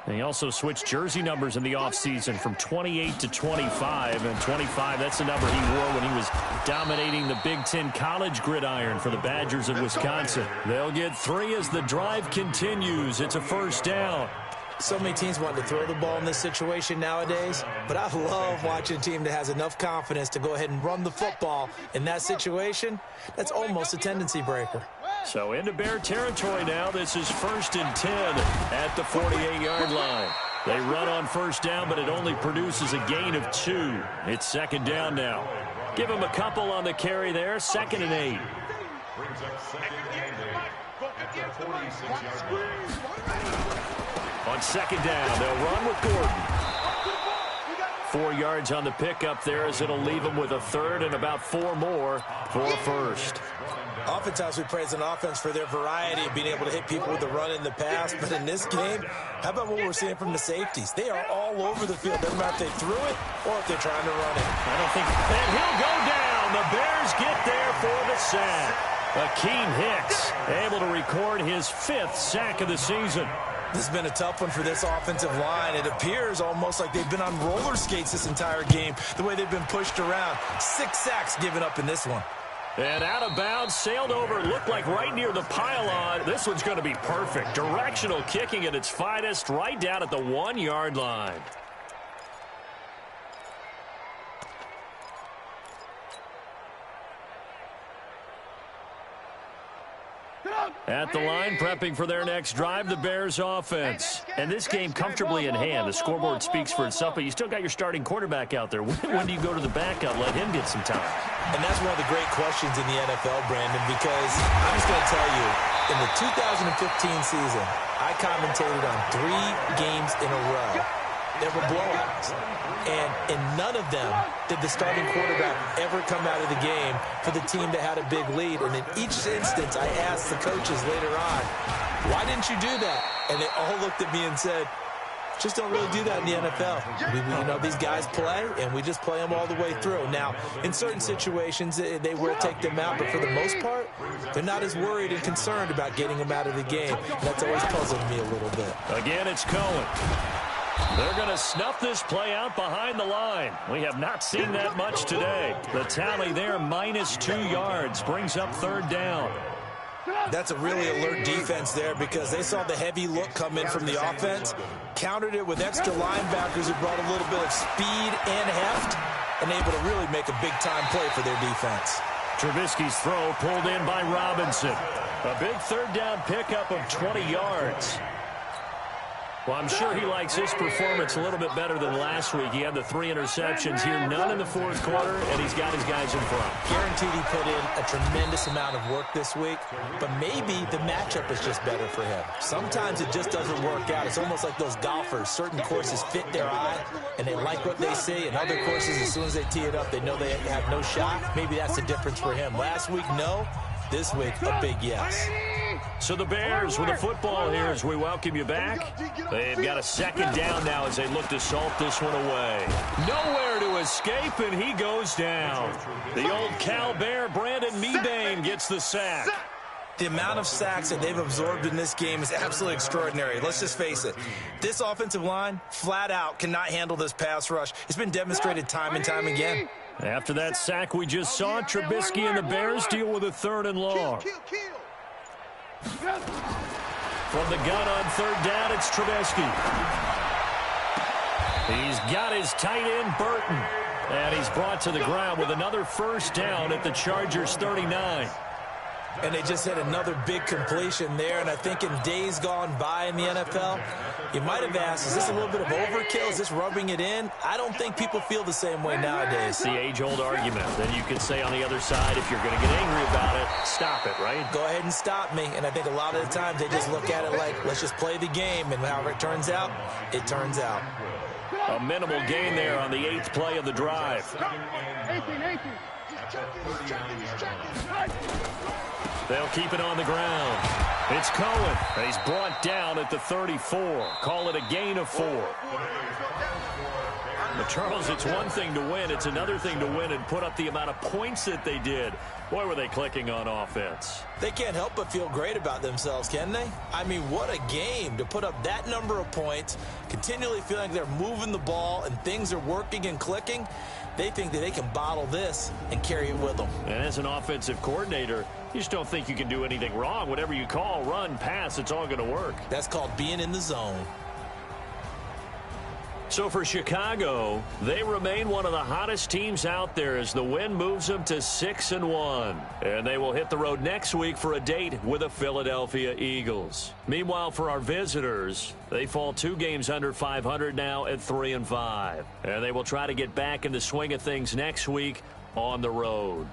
And he also switched jersey numbers in the offseason from 28 to 25. And 25, that's the number he wore when he was dominating the Big Ten college gridiron for the Badgers of Wisconsin. They'll get 3 as the drive continues. It's a 1st down. So many teams want to throw the ball in this situation nowadays, but I love watching a team that has enough confidence to go ahead and run the football in that situation. That's almost a tendency breaker. So into Bear territory now. This is 1st and 10 at the 48-yard line. They run on first down, but it only produces a gain of 2. It's 2nd down now. Give them a couple on the carry there. 2nd and 8. Brings up 2nd and 8 at the 46-yard line. On 2nd down, they'll run with Gordon. 4 yards on the pickup there, as it'll leave them with a 3rd and about 4 more for a 1st. Oftentimes we praise an offense for their variety of being able to hit people with the run in the pass, but in this game, how about what we're seeing from the safeties? They are all over the field. Doesn't matter if they threw it or if they're trying to run it. I don't think, and he'll go down. The Bears get there for the sack. Akeem Hicks able to record his 5th sack of the season. This has been a tough one for this offensive line. It appears almost like they've been on roller skates this entire game, the way they've been pushed around. 6 sacks given up in this one. And out of bounds, sailed over, looked like right near the pylon. This one's going to be perfect. Directional kicking at its finest, right down at the 1-yard line. At the line, prepping for their next drive, the Bears offense. And this game comfortably in hand. The scoreboard speaks for itself, but you still got your starting quarterback out there. When do you go to the backup, let him get some time? And that's one of the great questions in the NFL, Brandon, because I'm just going to tell you, in the 2015 season, I commentated on 3 games in a row. There were blowouts. And in none of them did the starting quarterback ever come out of the game for the team that had a big lead. And in each instance, I asked the coaches later on, why didn't you do that? And they all looked at me and said, just don't really do that in the NFL. These guys play, and we just play them all the way through. Now, in certain situations, they will take them out, but for the most part, they're not as worried and concerned about getting them out of the game. And that's always puzzled me a little bit. Again, it's Cohen. They're going to snuff this play out behind the line. We have not seen that much today. The tally there, -2 yards, brings up 3rd down. That's a really alert defense there because they saw the heavy look come in from the offense, countered it with extra linebackers who brought a little bit of speed and heft, and able to really make a big-time play for their defense. Trubisky's throw pulled in by Robinson. A big 3rd down pickup of 20 yards. Well, I'm sure he likes his performance a little bit better than last week. He had the 3 interceptions here, none in the 4th quarter, and he's got his guys in front. Guaranteed he put in a tremendous amount of work this week, but maybe the matchup is just better for him. Sometimes it just doesn't work out. It's almost like those golfers. Certain courses fit their eye, and they like what they see, and other courses, as soon as they tee it up, they know they have no shot. Maybe that's the difference for him. Last week, no. This week, a big yes. So the Bears with the football here as we welcome you back. They've got a 2nd down now as they look to salt this one away. Nowhere to escape, and he goes down. The old Cal Bear, Brandon Mebane, gets the sack. The amount of sacks that they've absorbed in this game is absolutely extraordinary. Let's just face it. This offensive line, flat out, cannot handle this pass rush. It's been demonstrated time and time again. After that sack we just saw, Trubisky and the Bears deal with a 3rd and long. From the gun on 3rd down, it's Trubisky. He's got his tight end, Burton. And he's brought to the ground with another 1st down at the Chargers' 39. And they just had another big completion there. And I think in days gone by in the NFL, you might have asked, is this a little bit of overkill? Is this rubbing it in? I don't think people feel the same way nowadays. The age-old argument. Then you could say on the other side, if you're going to get angry about it, stop it, right? Go ahead and stop me. And I think a lot of the times they just look at it like, let's just play the game. And however it turns out, it turns out. A minimal gain there on the 8th play of the drive. 18. They'll keep it on the ground. It's Cohen. He's brought down at the 34. Call it a gain of 4. But Charles, it's one thing to win. It's another thing to win and put up the amount of points that they did. Boy, were they clicking on offense. They can't help but feel great about themselves, can they? I mean, what a game to put up that number of points, continually feeling like they're moving the ball and things are working and clicking. They think that they can bottle this and carry it with them. And as an offensive coordinator, you just don't think you can do anything wrong. Whatever you call, run, pass, it's all going to work. That's called being in the zone. So for Chicago, they remain one of the hottest teams out there as the win moves them to 6-1. And they will hit the road next week for a date with the Philadelphia Eagles. Meanwhile, for our visitors, they fall 2 games under 500 now at 3-5. And they will try to get back in the swing of things next week on the road.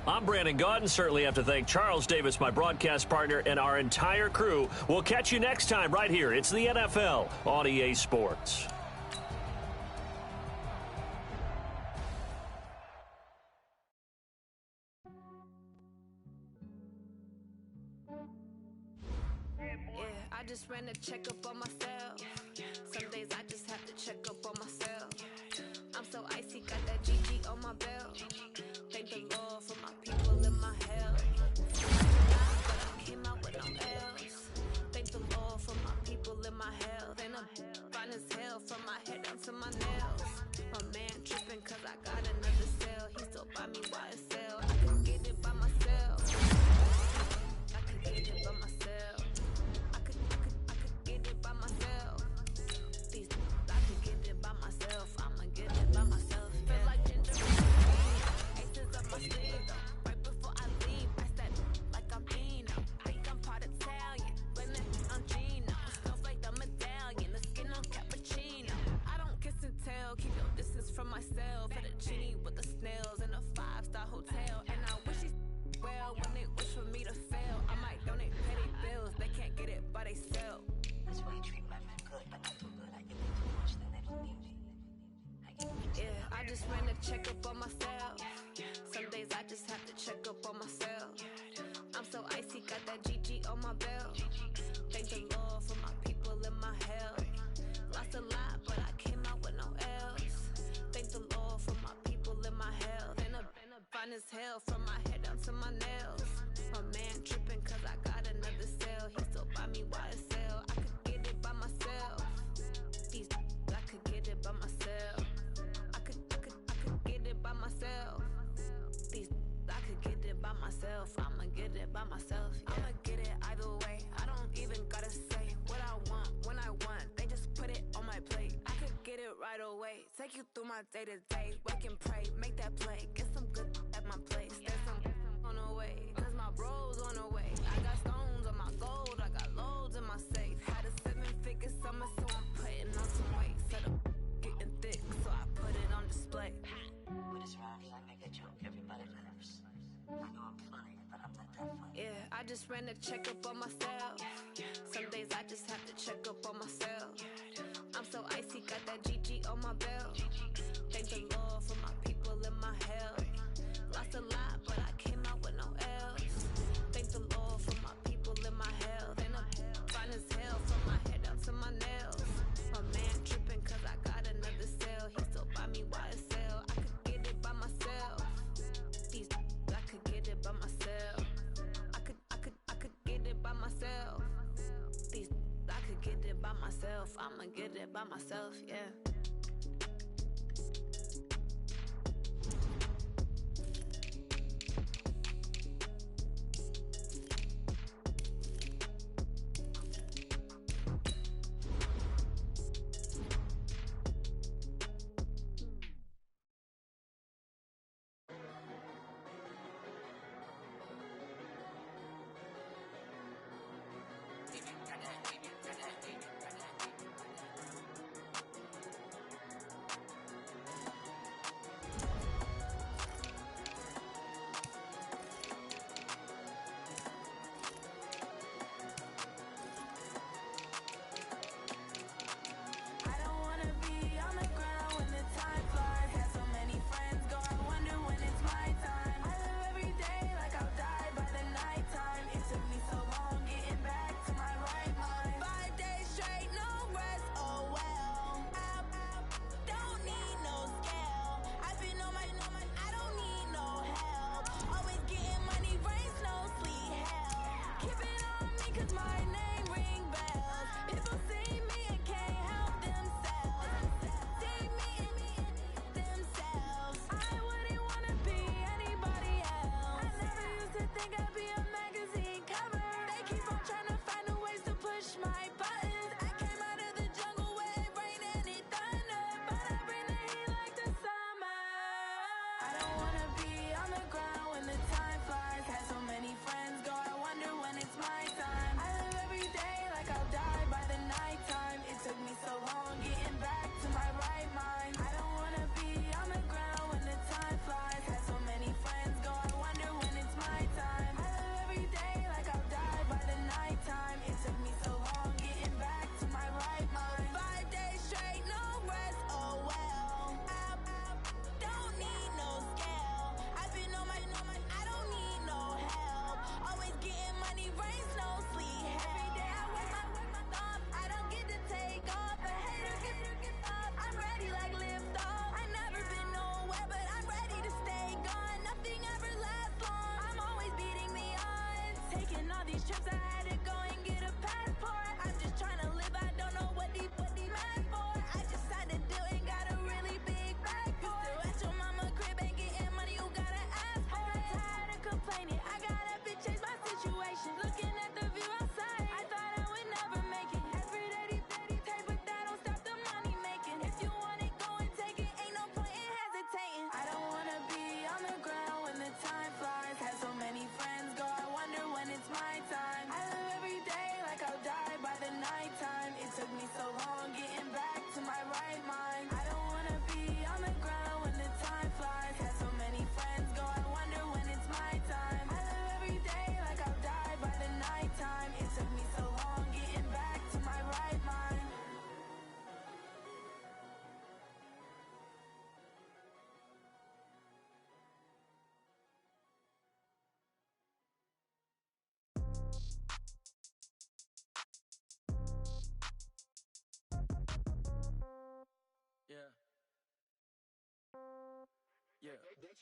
I'm Brandon Gaudin. Certainly have to thank Charles Davis, my broadcast partner, and our entire crew. We'll catch you next time right here. It's the NFL on EA Sports. Yeah, I just ran a checkup on myself. Some days I just have to check up on myself. I'm so icy, got that GG on my belt. Thank the Lord for my people in my health. But I came out with no L's. Thank the Lord for my people in my health. And I'm fine as hell from my head down to my nails. My man tripping cause I got another cell. He still buy me YSL. I could get it by myself. I could get it by myself. I could get it by myself. I could get it by myself. I'ma get it by myself. Feel like ginger. Aces up my sleeve though. Right before I leave, I step like I'm Dino. Think I'm part Italian. Blending on Gino. Smells like the medallion. The skin on cappuccino. I don't kiss and tell. Keep your distance from myself. Fettuccine with the snails in a 5-star hotel. And I wish he's well when they wish for me to fail. I might donate petty bills. They can't get it by they self. That's why you treat women good, but not too good. I give them too much, then they don't need me. Yeah, I just ran a checkup on myself. Some days I just have to check up on myself. I'm so icy, got that GG on my belt. Thank the Lord for my people in my health. Lost a lot, but I came out with no L's. Thank the Lord for my people in my health. And I'm fine as hell from my head down to my nails. My man tripping cause I got another cell. He still buy me YSL. I could get it by myself. I could get it by myself. I could get it by myself. I could get it by myself. I'ma get it by myself. Yeah. I'ma get it either way. I don't even gotta say what I want when I want. They just put it on my plate. I could get it right away. Take you through my day to day. Wake and pray, make that play. Get some good at my place. There's some on the way. Cause my bro's on the way. I got stones on my gold. I got loads in my safe. Had a 7-figure summer, so I'm putting on some weight. Set up getting thick, so I put it on display. With his rhymes, I make a joke, everybody laughs. I know I'm funny, but I'm not that funny. Yeah, I just ran a checkup on myself. Some days I just have to check up on myself. I'm so icy, got that GG on my belt. Thank the Lord for my people in my health. Lost a lot, but I came out with no L's. Thank the Lord for my people in my health. And I'm fine as hell from my head down to my nails. My man tripping cause I got another cell. He still buy me YSL. I could get it by myself. I could get it by myself. I could get it by myself. I could get it by myself. I'ma get it by myself, yeah.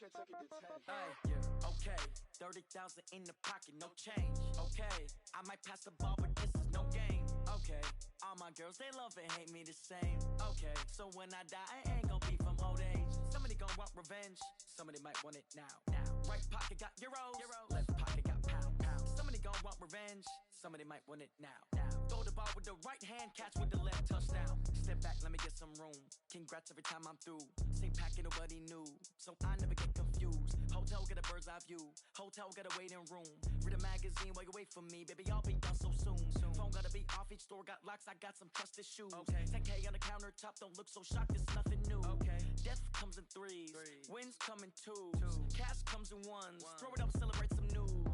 can't take it to 10. Hey, yeah, okay. 30,000 in the pocket, no change. Okay, I might pass the ball, but this is no game. Okay, all my girls, they love and hate me the same. Okay, so when I die, I ain't gonna be from old age. Somebody gon' want revenge, somebody might want it now. Right pocket got euros, left pocket got pounds. Somebody gon' want revenge, somebody might want it now. Throw the ball with the right hand, catch with the left, touchdown. Step back, let me get some room. Congrats every time I'm through. Same packet, nobody knew, so I never get confused. Hotel get a bird's eye view, hotel get a waiting room. Read a magazine while you wait for me, baby, I'll be done so soon. Phone gotta be off, each store got locks, I got some trusted shoes. 10K on the countertop, don't look so shocked, it's nothing new. Death comes in threes, wins come in twos, cash comes in ones. Throw it up, celebrate some news.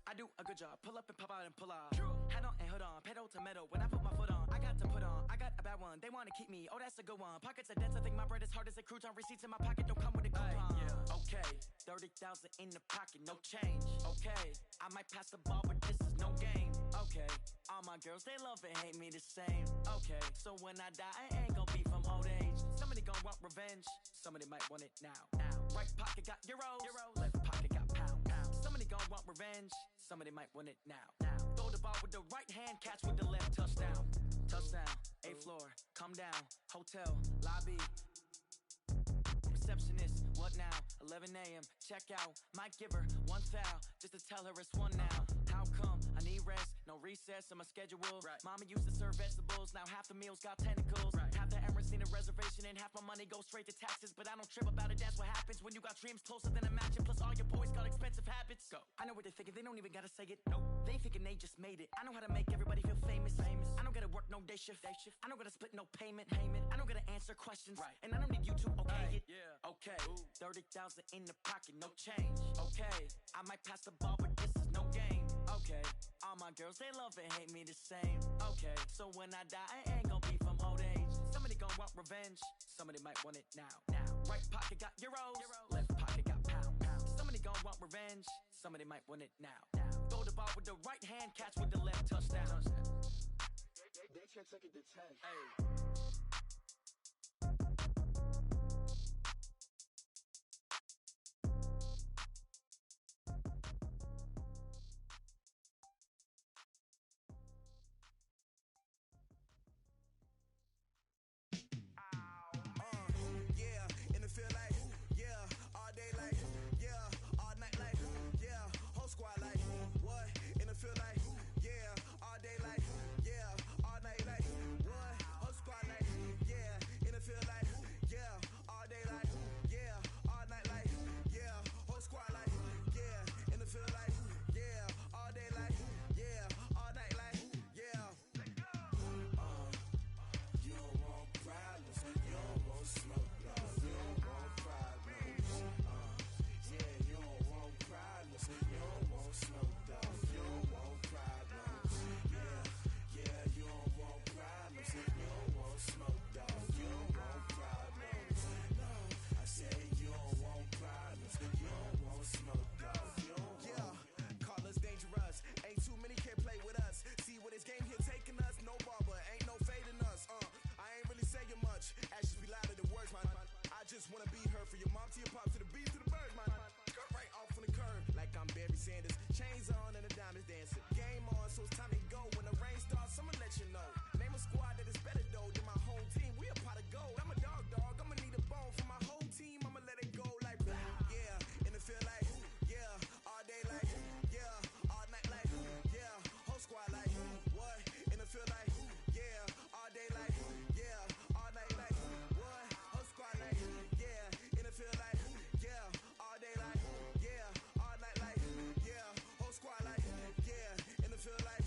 I do a good job, pull up and pop out and pull off. Head on and hood on, pedal to metal. When I put my foot on, I got to put on. I got a bad one, they wanna keep me, oh that's a good one. Pockets are dense, I think my bread is hard as a crouton. Receipts in my pocket don't come with a coupon. Okay, 30,000 in the pocket, no change. Okay, I might pass the ball, but this is no game. Okay, all my girls, they love and hate me the same. Okay, so when I die, I ain't gonna be from old age. Somebody gon' want revenge, somebody might want it now. Right pocket got euros, left pocket got pounds. Somebody gon' want revenge, somebody might want it now. Throw the ball with the right hand, catch with the left, touchdown. Touchdown, 8th floor, come down, hotel, lobby. Receptionist, what now? 11 a.m., check out. Might give her one foul, just to tell her it's one now. How come? I need rest, no recess in my schedule. Mama used to serve vegetables, now half the meals got tentacles. Half the Emirates need a reservation and half my money goes straight to taxes. But I don't trip about it, that's what happens when you got dreams closer than a matching. Plus all your boys got expensive habits. Go. I know what they're thinking, they don't even gotta say it. Nope. They thinking they just made it. I know how to make everybody feel famous. I don't gotta work no day shift. I don't gotta split no payment. I don't gotta answer questions. And I don't need you to okay it. Okay, 30,000 in the pocket, no change. Okay, I might pass the ball, but this is no game. Okay, all my girls, they love and hate me the same. Okay, so when I die, I ain't gonna be from old age. Somebody gon' want revenge, somebody might want it now. Right pocket got euros, left pocket got pounds. Somebody gon' want revenge, somebody might want it now. Throw the ball with the right hand, catch with the left, touchdown. They can't take it to 10. Feel like, yeah, all day like, yeah, all night like, yeah, whole squad like, what? In the feel like, yeah, all day like, yeah, all night like, what? Whole squad like, yeah, in the feel like, yeah, all day like, yeah, all night like, yeah, whole squad like, yeah, in the feel like, yeah, all day like, yeah, all night like, yeah. You don't want problems, you don't want smoke. You don't want smoke, dog. You don't want problems. Yeah, you don't want problems. You don't want smoke, dog. You don't want problems. No, I said you don't want problems. You don't want smoke, dog. You don't want. Call us dangerous. Ain't too many can play with us. See where this game here taking us. No barber, ain't no fading us. I ain't really saying much. Actions be louder than words, man. I just wanna be heard for your mom to your pop to the beat to the birds, man. Cut right off on the curb, like I'm Barry Sanders. Chains on and the diamonds dancing. Game on, so it's time to go. When the rain starts, I'ma let you know. Name a squad that is better though than my home team. We a pot of gold. I'm a dog. I'ma need a bone for my whole team. I'ma let it go like, yeah. In the feel like, yeah. All day like, yeah. All night like, yeah. Whole squad like, what? In the feel like, yeah. All day like, yeah. All night like, what? Whole squad like, yeah. In the feel like, yeah. All day like, yeah. All night like, yeah. Whole squad like, yeah. In the feel like,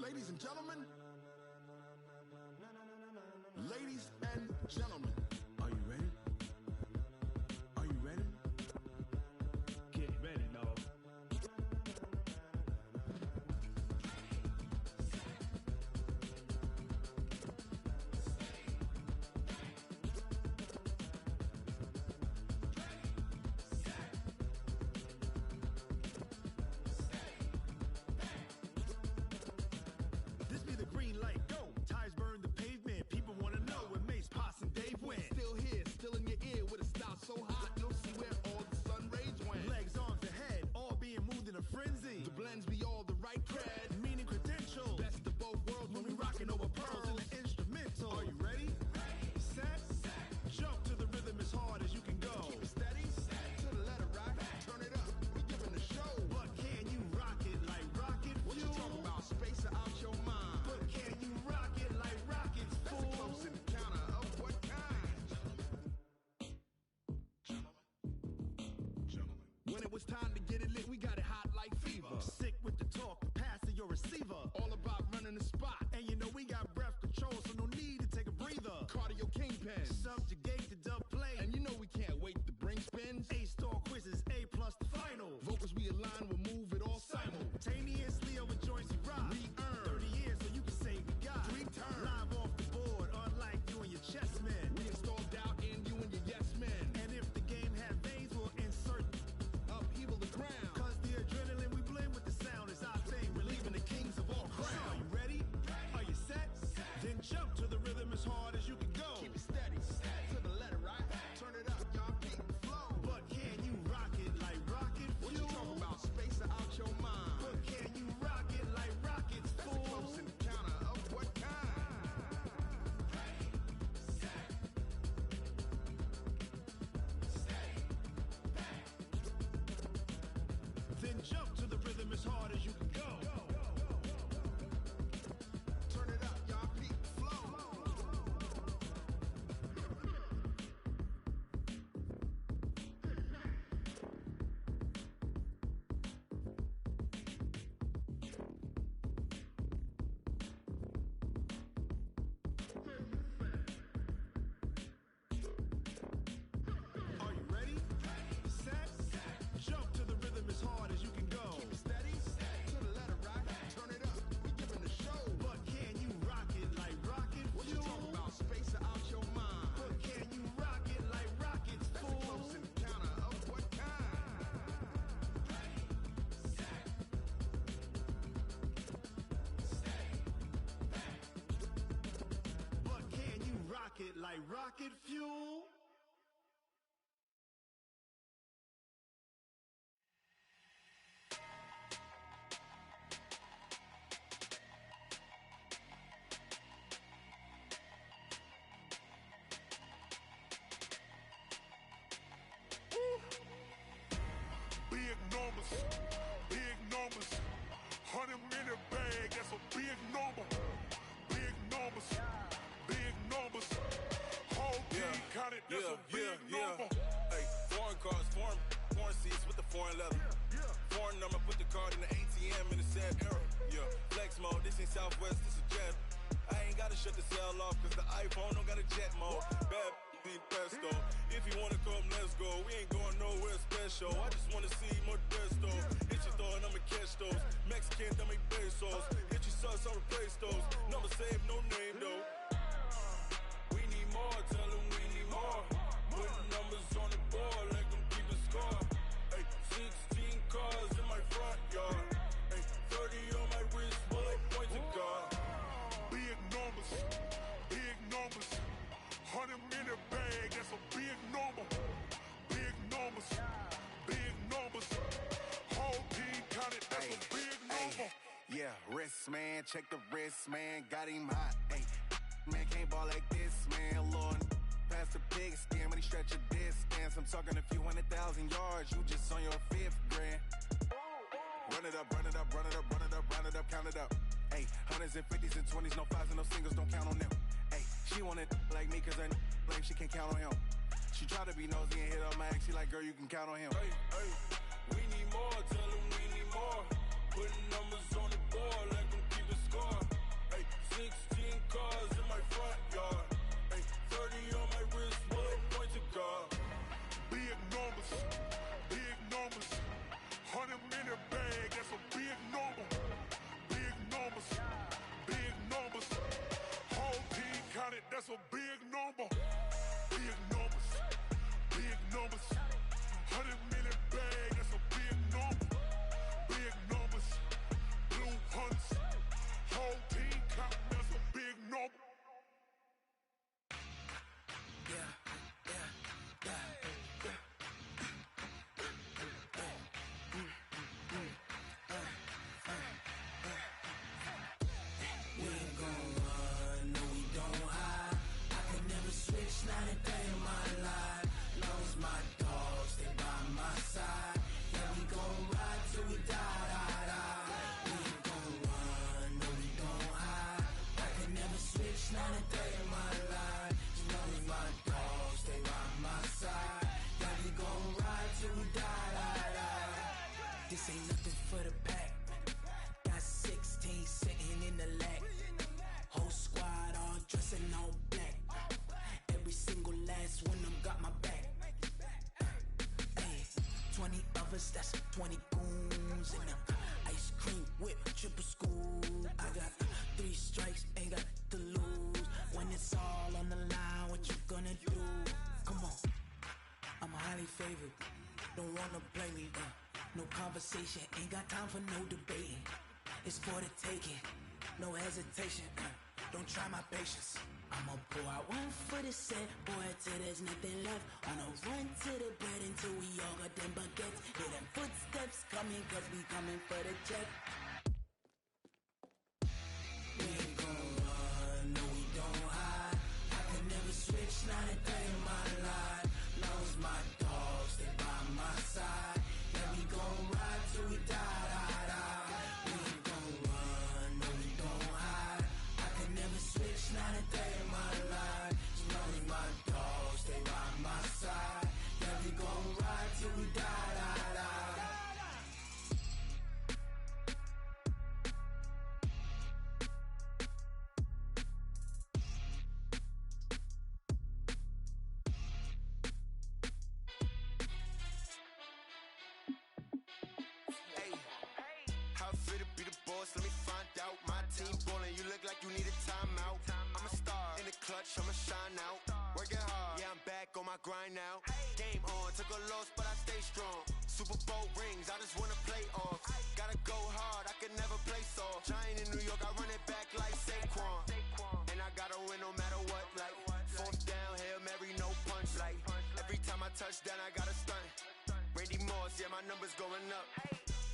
ladies and gentlemen. Ladies and gentlemen, are you ready? Are you ready? Get ready, dog. This be the green light, go. Tires burn the pavement. People wanna know where Mace, Potts, and Dave went. Still here, still in your ear with a style so hot, you'll see where all the sun rays went. Legs, arms, ahead, all being moved in a frenzy. The blends be all the right cred, meaning credentials. Best of both worlds when we rockin' over pearls in the instrumental. Are you ready? Set, jump to the rhythm as hard as you can go. Keep it steady, to the letter right. Turn it up, we giving the show. But can you rock it like rocket fuel? What you talking about? Space out your mind. But can you rock it like rockets, fool? That's a close encounter of what kind? Gentlemen. When it was time to get it lit, we got it hot like fever. Sick with the talk, pass to your receiver. All about running the spot. And you know we got breath control, so no need to take a breather. Cardio kingpin, subjugate the dub play. And you know we can't wait to bring spins. A-star quizzes, A+ the final. Vocals we align, we'll move it all simultaneously over joints we rock. We earn 30 years so you can say we got 3 turns. Live off the board, unlike you and your chess men. We install doubt in you and your yes men. And if the game had veins, we'll insert upheaval the ground. Cause the adrenaline we blend with the sound is our thing. Relieving the kings of all crowns. Are you ready? Are you set? Then jump to the rhythm as hard as you can go. Keep it steady, to the letter right. Turn it up, y'all keep the flow. But can you rock it like rocket fuel? What you talking about? Space out your mind. But can you rock it like rockets, fool? That's a close encounter of what kind? Then jump to the rhythm as hard as you can go. Turn it up, y'all keep the flow. Are you ready? Set, jump to the rhythm as hard as you can go. Keep it steady, to the letter right. Turn it up, we giving the show. But can you rock it like rocket fuel? What you talking about? Space out your mind. But can you rock it like rockets, fool? That's a close encounter of what kind? But can you rock it like rocket fuel? Big numbers, 100 in the bag, that's a big number. Big numbers, whole team counted, that's a big number. Hey, foreign cars, foreign seats with the foreign leather. Foreign number, put the card in the ATM in the sad era. Yeah, flex mode, this ain't Southwest, this is Jet. I ain't gotta shut the cell off, cause the iPhone don't got a jet mode. Bad need pesto. If you wanna come, let's go. We ain't going nowhere special. I just wanna see more Modesto. Hit your thought, I'ma catch those. Mexican, dummy pesos. Hit your sauce, I'll replace those. Number save, no name though. We need more, tell them we need more. Putting numbers on the board, let them keep the score. Hey, 16 cars in my front yard. Hey, 30 on my wrist, bullet point to God. Big numbers, 100 in the bag, that's a big number. Big numbers, whole team counted, that's a big number. Yeah, wrist man, check the wrist man, got him hot. Ay, man can't ball like this, man. Lord, pass the pig skin, but he stretch a distance. I'm talking a few 100,000 yards, you just on your 5th grand. Run it up, count it up. Ay, 100s and 50s and 20s, no 5s and no singles, don't count on them. Ay, she want it like me, cause her like she can't count on him. She try to be nosy and hit up my ex, she like, girl, you can count on him. Hey, we need more, tell them we need more. Putting numbers on the board, let them keep the score. 16 cars in my front yard. Ay, 30 on my wrist, one point to God. Big numbers, 100 minute bag, that's a big number. Big numbers, whole team counted, that's a big number. Big numbers, 100 minute bag, that's a big number. Big numbers, blue hunts, whole team counting, that's a big number. Not a day in my life. Long as my dogs, they by my side. Yeah, we gon' ride till we die, die, die. We ain't gon' run, no, we gon' hide. I can never switch, not a day in my life. As long as my dogs, they by my side. Yeah, we gon' ride till we die, die, die. This ain't nothing for the pack. Got 16 sitting in the lag. Whole squad all dressing all black. Every single last one of them got my back. Hey, 20 of us, that's 20 goons in them. Ice cream whip, triple scoop. I got 3 strikes, ain't got to lose. When it's all on the line, what you gonna do? Come on, I'm highly favored. Don't wanna play me, no conversation, ain't got time for no debating. It's for the taking, no hesitation. Don't try my patience. I'ma pour out one for the set, boy, till there's nothing left. On a run to the bread until we all got them baguettes. Hear them footsteps coming, cause we coming for the check. We ain't gon' run, no, we don't hide. I can never switch, not a day in my life. Long as my dogs, they by my side. Yeah, we gon' ride till we die, die, die. We ain't gon' run, no, we don't hide. I can never switch, not a day in my life. As long as my dogs, they by my side. Yeah, we gon' ride till we die, die, die. Hey, how fit to be the boss? Let me find out. My team ballin', you look like you need a timeout. I'm a star in the clutch, I'ma shine out. Working hard, yeah, I'm back on my grind now. Game on, took a loss, but I stay strong. Super Bowl rings, I just wanna play off. Gotta go hard, I can never play soft. Giant in New York, I run it back like Saquon. And I gotta win no matter what, like 4th down, Hail Mary, no punch. Like every time I touch down, I gotta stunt. Randy Moss, yeah, my numbers going up.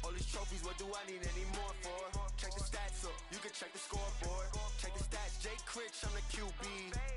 All these trophies, what do I need any more for? Check the stats up, you can check the scoreboard. Check the stats, Jake Critch, I'm the QB.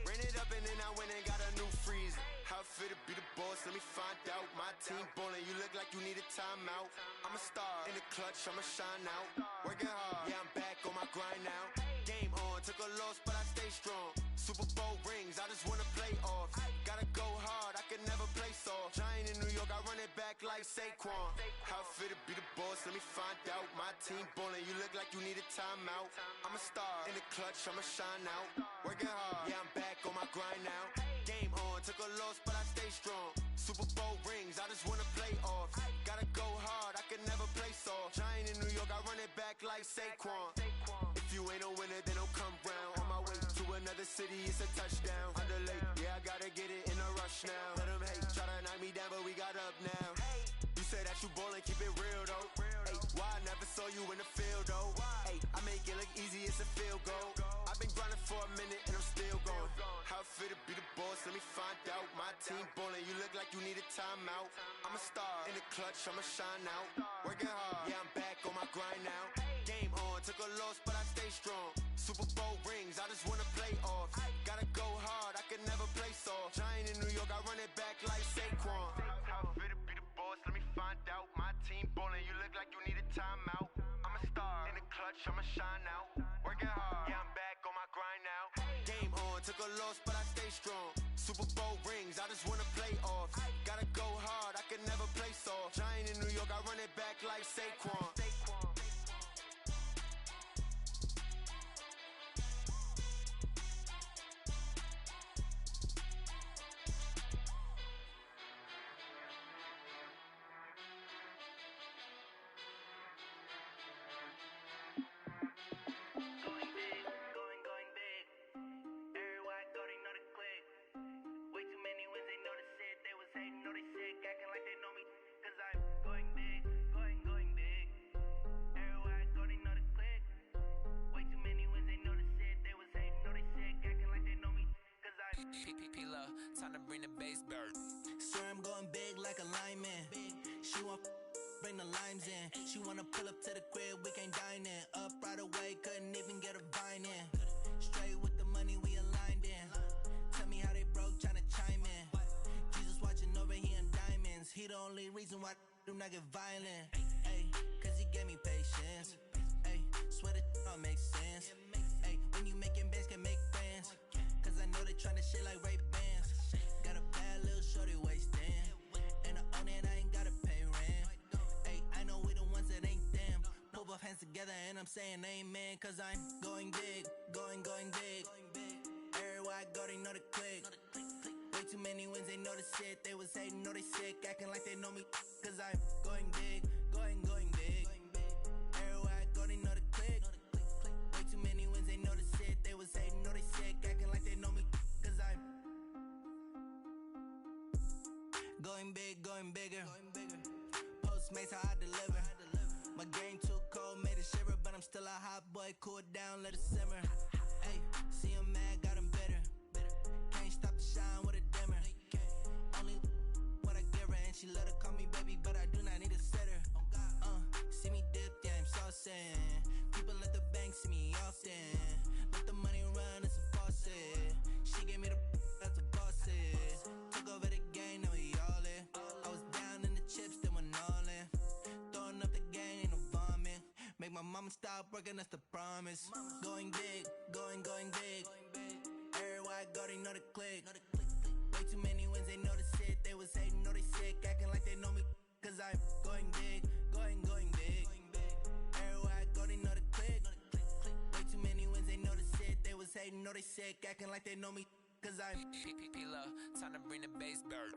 Ran it up and then I went and got a new freeze. How fit to be the boss, let me find out. My team ballin', you look like you need a timeout. I'm a star in the clutch, I'ma shine out. Working hard, yeah, I'm back on my grind now. Game on, took a loss, but I stay strong. Super Bowl rings, I just wanna play off. Gotta go hard, I can never play soft. Giant in New York, I run it back like Saquon. How fit to be the boss, let me find out. My team ballin', you look like you need a timeout. I'm a star in the clutch, I'ma shine out. Working hard, yeah, I'm back on my grind now. Game on, took a loss, but I stay strong. Super Bowl rings, I just wanna play off. Gotta go hard, I can never play soft. Giant in New York, I run it back like Saquon. If you ain't a winner, then don't come round. On my way to another city, it's a touchdown. Underlay, yeah, I gotta get it in a rush now. Let them hate, try to knock me down, but we got up now. You say that you ballin', keep it real though. Hey, why I never saw you in the field though? Hey, I make it look easy, it's a field goal. I've been grinding for a minute and I'm still going. How fit to be the boss, let me find out. My team ballin', you look like you need a timeout. I'm a star in the clutch, I'ma shine out. Working hard, yeah, I'm back on my grind now. Game on, took a loss, but I stay strong. Super Bowl rings, I just wanna play off. Gotta go hard, I can never play soft. Giant in New York, I run it back like Saquon. How fit to be the boss, let me find out. My team ballin', you look like you need a timeout. I'm a star in the clutch, I'ma shine out. Working hard, yeah, I'm back on my grind now. Game on, took a loss, but I stay strong. Super Bowl rings, I just wanna play off. Gotta go hard, I can never play soft. Giant in New York, I run it back like Saquon. P-P-P-Love, time to bring the bass bird. Swear I'm going big like a lineman. She want bring the limes in. She wanna pull up to the crib, we can't dine in. Up right away, couldn't even get a vine in. Straight with the money, we aligned in. Tell me how they broke, tryna chime in. Jesus watching over, he in diamonds. He the only reason why I do not get violent. Ayy, cause he gave me patience. Ayy, swear that all makes sense. Ayy, when you making bands, can make friends. Cause I know they tryna shit like Ray-Bans. Got a bad little shorty wasting. And I own it, I ain't gotta pay rent. Ayy, I know we the ones that ain't them. Pull both hands together and I'm saying amen. Cause I'm going big, going big. Everywhere I go, they know the click. Way too many wins, they know the shit. They was hating, know they sick, acting like they know me. Cause I'm going big, going big. Everywhere I go, they know the click. Way too many wins, they know the shit. They was hating, know they sick, acting like they know me. Cause I'm going big, going bigger. Postmates, how I deliver. My game too cold, made it shiver. But I'm still a hot boy, cool it down, let it simmer. Ayy, see him mad, got him bitter. Can't stop the shine with a dimmer. Only what I give her, and she let her call me baby, but I do not need a sitter. See me dip, yeah, I'm saucing. People at the bank see me often. Let the money run, it's a faucet. She gave me the that's the bosses. Took over the game, now we all in. I was down in the chips, then went all in. Throwing up the game, ain't no vomit. Make my mama stop working, that's the promise. Going big, going big. Everywhere I go, they know the click. Way too many wins, they know the shit. They was hating, know they sick, acting like they know me. Cause I'm going big, going big. Everywhere I go, they know the click. Way too many wins, they know the shit. They was hating, know they sick, acting like they know me. Cause I'm P-P-P-Love, time to bring the bass bird.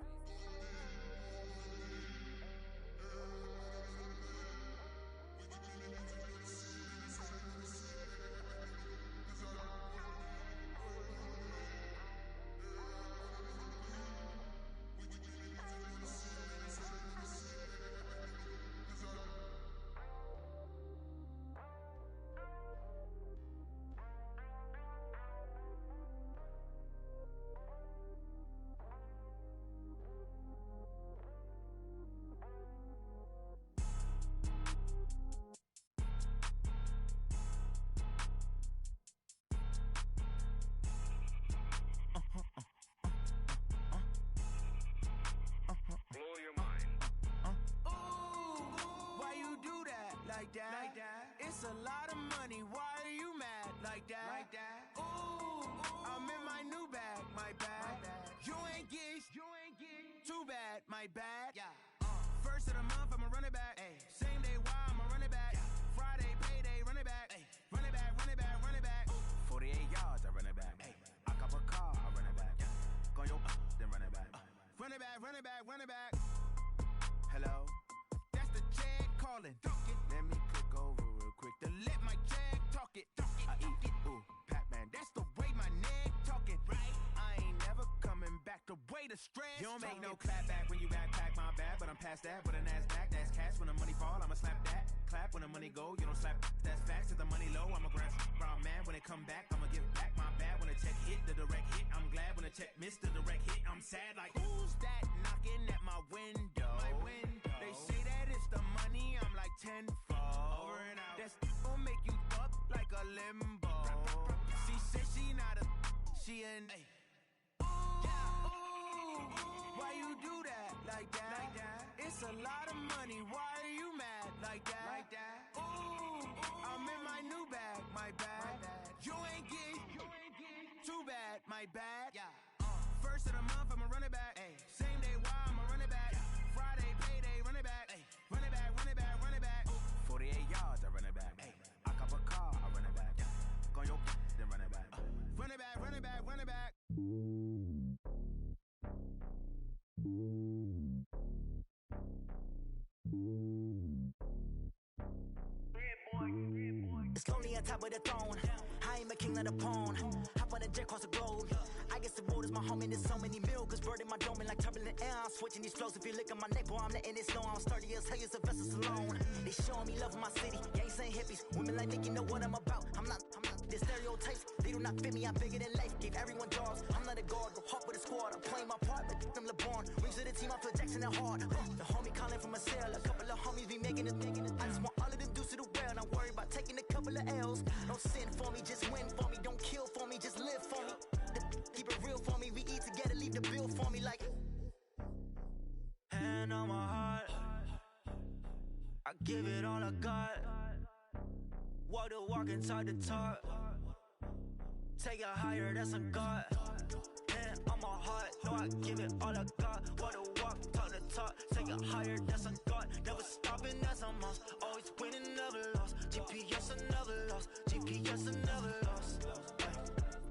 Like that. It's a lot of money, why are you mad? Like that. Ooh, I'm in my new bag, my bad. You ain't geeks, too bad, my bad. Yeah. First of the month, I'ma run it back. Ay. Same day, why I'ma run it back. Friday, payday, run it back. Ay. Run it back, run it back, run it back. 48 yards, I run it back. Ay. I cop a car, I run it back. Go yo, then run it back. Run it back, run it back, run it back. Hello? That's the check calling. Let me click over real quick To let my check talk it. I eat it, ooh, Pac-Man. That's the way my neck talking. Right? I ain't never coming back the way the stress. You don't make no clap back when you backpack my bad, but I'm past that with a NASDAQ. That's cash when the money fall, I'ma slap that. Clap when the money go, you don't slap. That's facts. If the money low, I'ma grab brown man. When it come back, I'ma give back my bad. When the check hit, the direct hit. I'm glad when the check missed the direct hit. I'm sad like who's that knocking at my window? My window. They say that it's the money, I'm like tenfold. Over and out. That's gon' make you up like a limbo. She said she not a, she an. Why you do that like that? It's a lot of money, why are you mad like that? Ooh, I'm in my new bag, my bad. You ain't geek, too bad, my bad. First of the month, I'ma run it back. Same day, why I'ma run it back. Friday, payday, run it back. Run it back, run it back, run it back. 48 yards, I run it back. I cop a car, I run it back. Go yo, then run it back. Run it back, run it back, run it back. It's lonely on top of the throne. I am a king of the pawn. Hop on a jet across the globe. I guess the world is my home and there's so many milkers burning my dome like turbulent air. I'm switching these flows. If you look at my neck, boy, I'm letting it slow. I'm sturdy as hell as a vessel alone. They showing me love in my city. Gangs ain't hippies. Women like think you know what I'm about. I'm not. The stereotypes, they do not fit me. I'm bigger than life. Give everyone jobs. I'm not a god. Michael Jackson at heart. The homie calling from a cell. A couple of homies be making it. I just want all of them dudes to do well. Not worry about taking a couple of L's. Don't sin for me, just win for me. Don't kill for me, just live for me. Keep it real for me. We eat together, leave the bill for me like. Hand on my heart, I give it all I got. Walk the walk and talk the talk. Take it higher, that's a God. Hand on my heart, no, I give it all I got. Walk the walk, talk the talk. Take it higher, that's a God. Never stopping, that's a must. Always winning, never lost. GPS, I never lost. GPS, I never lost.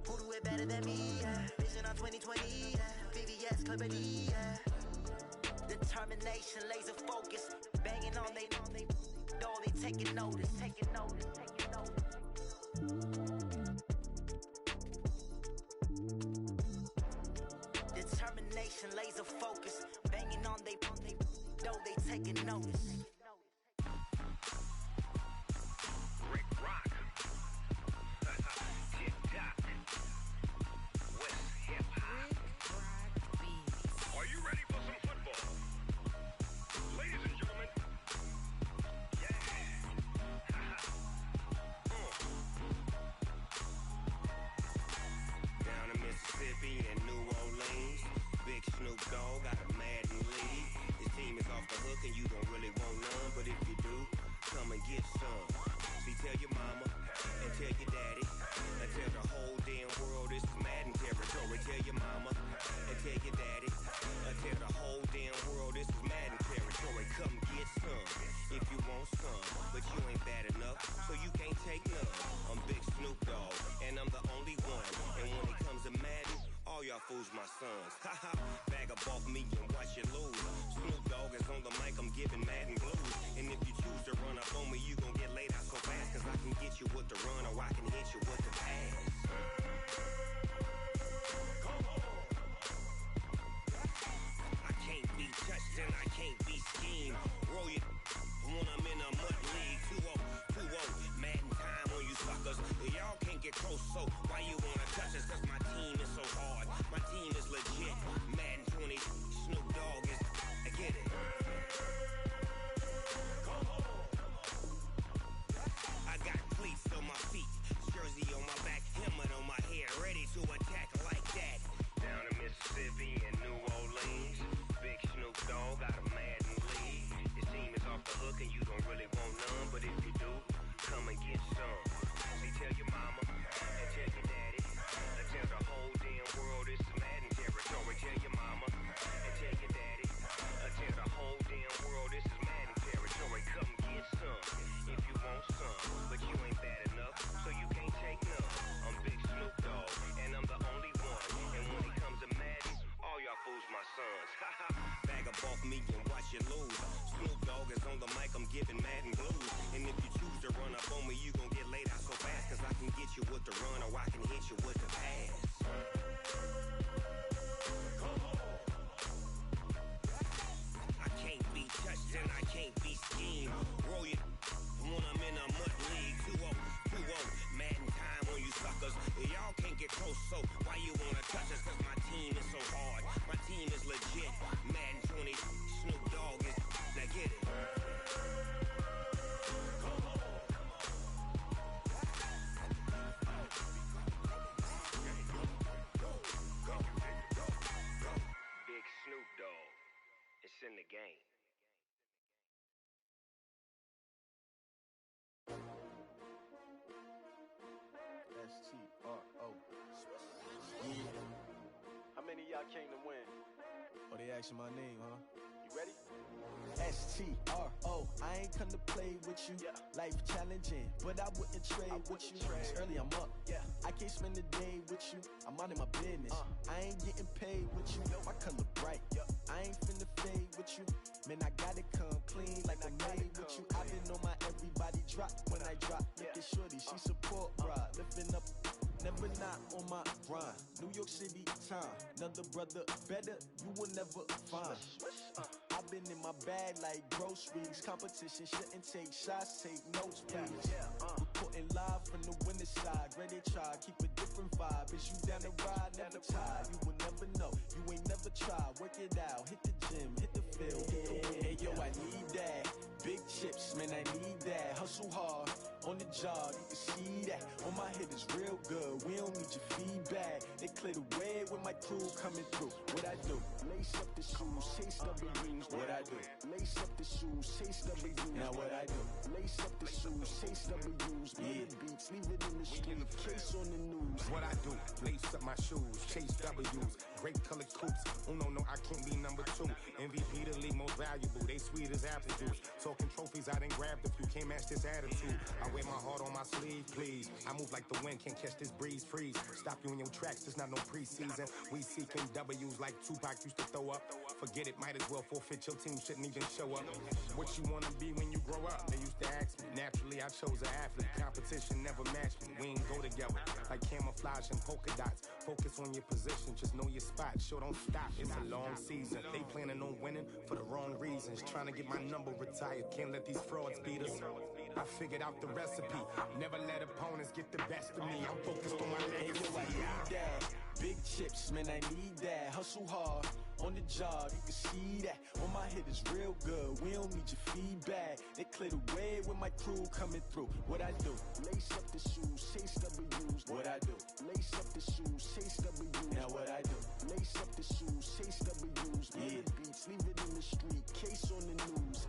Who do it better than me? Yeah. Vision on 2020. Yeah. VVS, Clippity. Yeah. Determination, laser focus, banging on they taking notice, taking notice, taking notice. Determination, laser focus, banging on they taking notice. Rick Rock, TikTok, West Hip Hop. Are you ready for some football? Ladies and gentlemen, Down in Mississippi and New Orleans, Big Snoop Dogg got a Madden lead. His team is off the hook and you don't really want none, but if you do, come and get some. See, tell your mama and tell your daddy and tell the whole damn world this is Madden territory. Tell your mama and tell your daddy and tell the whole damn world this is Madden territory. Come get some if you want some, but you ain't bad enough, so you can't take none. I'm Big Snoop Dogg, and I'm the only one. And when it comes to Madden, all y'all fools my sons. Haha, bag up off me and watch you lose. Snoop Dogg is on the mic, I'm giving Madden blues. And if you choose to run up on me, you gon' get laid out so fast, cause I can get you with the run or I can hit you with the pass. I can't be touched and I can't be schemed. Roll you when I'm in a mud league. 2-0, 2-0, Madden time on you suckers. Y'all can't get close, so why you wanna touch us? Cause my team is so hard, my team is legit. Madden 20, Snoop Dogg is, I get it. I got cleats on my feet, jersey on my back, helmet on my head, ready to attack like that. Down in Mississippi and New Orleans, Big Snoop Dogg got a Madden lead. His team is off the hook and you don't really want none, but if you do, come and get some. See, tell your mama and tell your daddy and tell the whole damn world this is Madden territory. Tell your mama and tell your daddy and tell the whole damn world this is Madden territory. Come get some if you want some, but you ain't bad enough, so you can't take none. I'm Big Snoop Dogg, and I'm the only one. And when it comes to Madden, all y'all fools my sons. Haha, bag up off me and watch you lose. Snoop Dogg is on the mic, I'm giving Madden blues. And if you choose to run up on me, you gon' get laid out so fast, cause I can get you with the run or I can hit you with the pass. I can't be touched and I can't be schemed. Roll you when I'm in a mud league. 2-0, 2-0, Madden time on you suckers. Y'all can't get close, so why you wanna touch us? Cause my team is so hard, my team is legit. Madden 20, Snoop Dogg is, now get it. Big Snoop Dogg, it's in the game. S-T-R-O. Yeah. How many of y'all came to win? Oh, they asking my name, huh? You ready? S-T-R-O. I ain't come to play with you. Yeah. Life challenging, but I wouldn't trade with you. It's early, I'm up. Yeah. I can't spend the day with you. I'm out of my business. I ain't getting paid with you. My color bright. I ain't finna fade with you. Man, I gotta come clean like I made with you. I been on my everybody drop when I drop. Look at shorty, she support ride. Lifting up, never not on my grind. New York City time, another brother better, you will never find. I've been in my bag like groceries. Competition shouldn't take shots, take notes, please. Reporting live from the winter side. Ready to try, keep a different vibe. Is you down the ride, never tired. You will never know, you ain't never try, work it out, hit the gym, hit the field, hit the win. Hey yo, I need that. Big chips, man, I need that. Hustle hard on the job, you can see that. On my head is real good, we don't need your feedback. They clear the way with my crew coming through. What I do? Lace up the shoes, chase W's. What I do? Lace up the shoes, chase W's. Now what I do? Lace up the shoes, chase W's. Yeah, beats, leave it in the street, case on the news. What I do? Lace up my shoes, chase W's. Great colored coops. No, I can't be number 2. MVP the league most valuable. They sweet as apple juice. Talking trophies, I done grabbed a few. Can't match this attitude. I wear my heart on my sleeve, please. I move like the wind, can't catch this breeze, freeze. Stop you in your tracks, there's not no preseason. We seeking W's like Tupac used to throw up. Forget it, might as well forfeit. Your team shouldn't even show up. What you wanna be when you grow up? They used to ask me. Naturally, I chose an athlete. Competition never matched me. We ain't go together like camouflage and polka dots. Focus on your position, just know your spot. Sure, don't stop. It's a long season. They planning on winning for the wrong reasons. Trying to get my number retired. Can't let these frauds beat us. I figured out the recipe. Never let opponents get the best of me. I'm focused on my legacy. I need that. Big chips, man, I need that. Hustle hard on the job, you can see that. On my head is real good, we don't need your feedback. They clear the way with my crew coming through. What I do? Lace up the shoes, chase W's. What I do? Lace up the shoes, chase W's. Now what I do? Lace up the shoes, chase W's. Yeah, beats, leave it in the street, case on the news.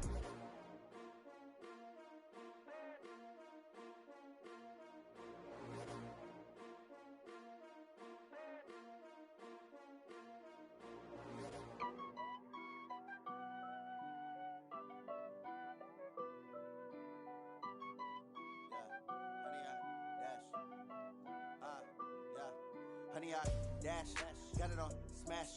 Honey, I dash, got it on smash,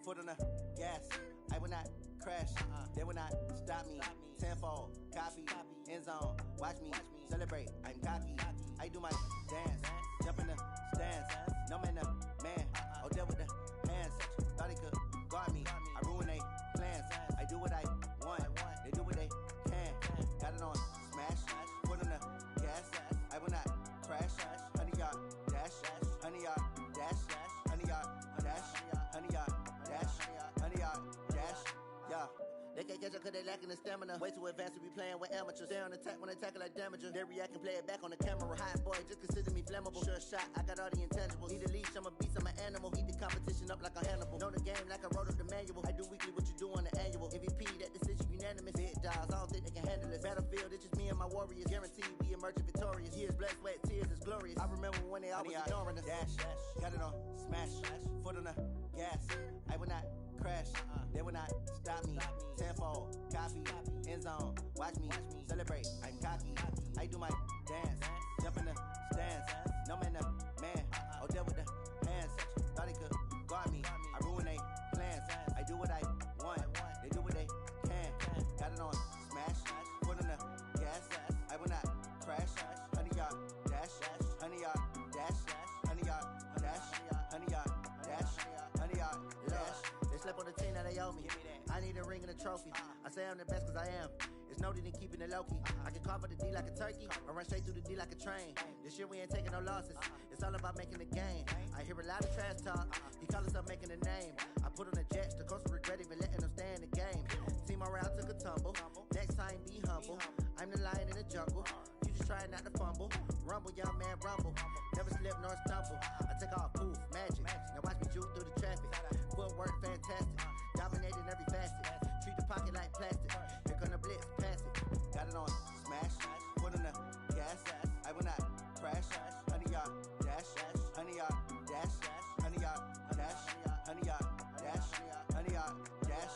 foot on the gas. I will not crash, they will not stop me. Tenfold, copy, end zone, watch me celebrate. I'm cocky, I do my dance, jump in the stands. No man, the man, oh, deal with the hands. Thought he could guard me, I ruin they plans. I do what I want, they do what they can. Got it on smash, foot on the gas. I will not crash, honey, y'all dash, honey, y'all dash, honey, y'all dash, honey, y'all dash, honey, y'all dash, yeah. They can't catch up cause they lacking the stamina. Way too advanced to be playing with amateurs. Stay on attack when they tackle like damager. They react and play it back on the camera. Hot boy, just consider me flammable. Sure shot, I got all the intangibles. Need a leash, I'm a beast, I'm an animal. Heat the competition up like a Hannibal. Know the game like I wrote up the manual. I do weekly what you do on the annual. MVP, that decision unanimous. Big dials, I don't think they can handle it. Battlefield, it's just me and my warriors. Guaranteed we emerging victorious. Years, blood, sweat, tears, is glorious. I remember when they always ignoring us. Dash, got it on smash, foot on the gas. I will not crash, they will not stop me. Tenfold, copy, end zone, watch me celebrate. I'm cocky, I do my dance, jump in the stands. No man, the man, oh, deal with the hands. Thought he could guard me, I ruin they plans. I do what I want, they do what they can. Got it on smash, foot on the gas. I will not crash, honey, y'all dash, honey, y'all dash, honey, y'all dash, honey, y'all dash, honey, y'all dash. They slept on the team that they owe me. I need a ring and a trophy. I say I'm the best cause I am. It's noted in keeping it low-key. I can carve the D like a turkey or run straight through the D like a train. This year we ain't taking no losses. It's all about making the game. I hear a lot of trash talk. He call us up making a name. I put on the jets. The coach regret even letting them stay in the game. Team around took a tumble. Next time be humble. I'm the lion in the jungle. You just try not to fumble. Rumble, young man, rumble. Never slip nor stumble. I take off, poof, magic. Now watch me juke through the traffic. Footwork fantastic. Dominating every facet. Treat the pocket like plastic. Here come the blitz, pass it. Got it on smash, foot on the gas. I will not crash. Honey, y'all dash, honey, y'all dash, honey, y'all dash, honey, y'all dash, honey, y'all dash.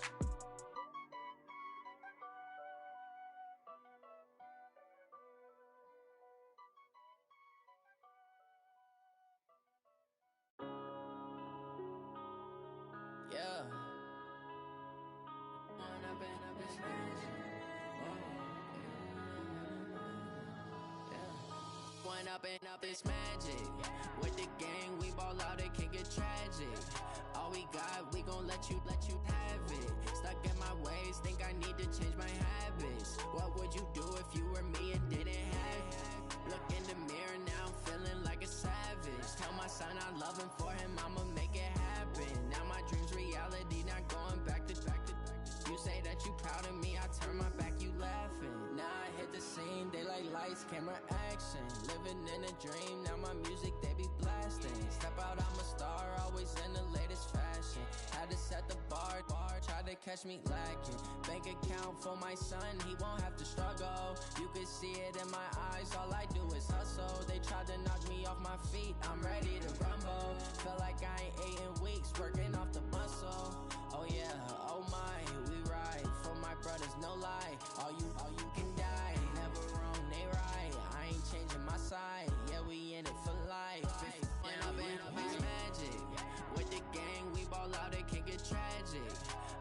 Yeah. One up and up, it's magic. With the gang, we ball out, it can get tragic. All we got, we gon' let you have it. Stuck in my ways, think I need to change my habits. What would you do if you were me and didn't have it? Look in the mirror now, I'm feeling like a savage. Tell my son I love him, for him I'ma make it happen. Now my dream's reality, now lights, camera, action. Living in a dream, now my music they be blasting. Step out, I'm a star, always in the latest fashion. Had to set the bar, try to catch me lacking. Bank account for my son, he won't have to struggle. You can see it in my eyes, all I do is hustle. They tried to knock me off my feet, I'm ready to rumble. Feel like I ain't ate in weeks, working off the muscle. Oh yeah, oh my, we ride for my brothers, no lie. All you can die, never wrong, they right. I ain't changing my side, yeah, we in it for life. And I've been magic with the gang, we ball out, it can get tragic.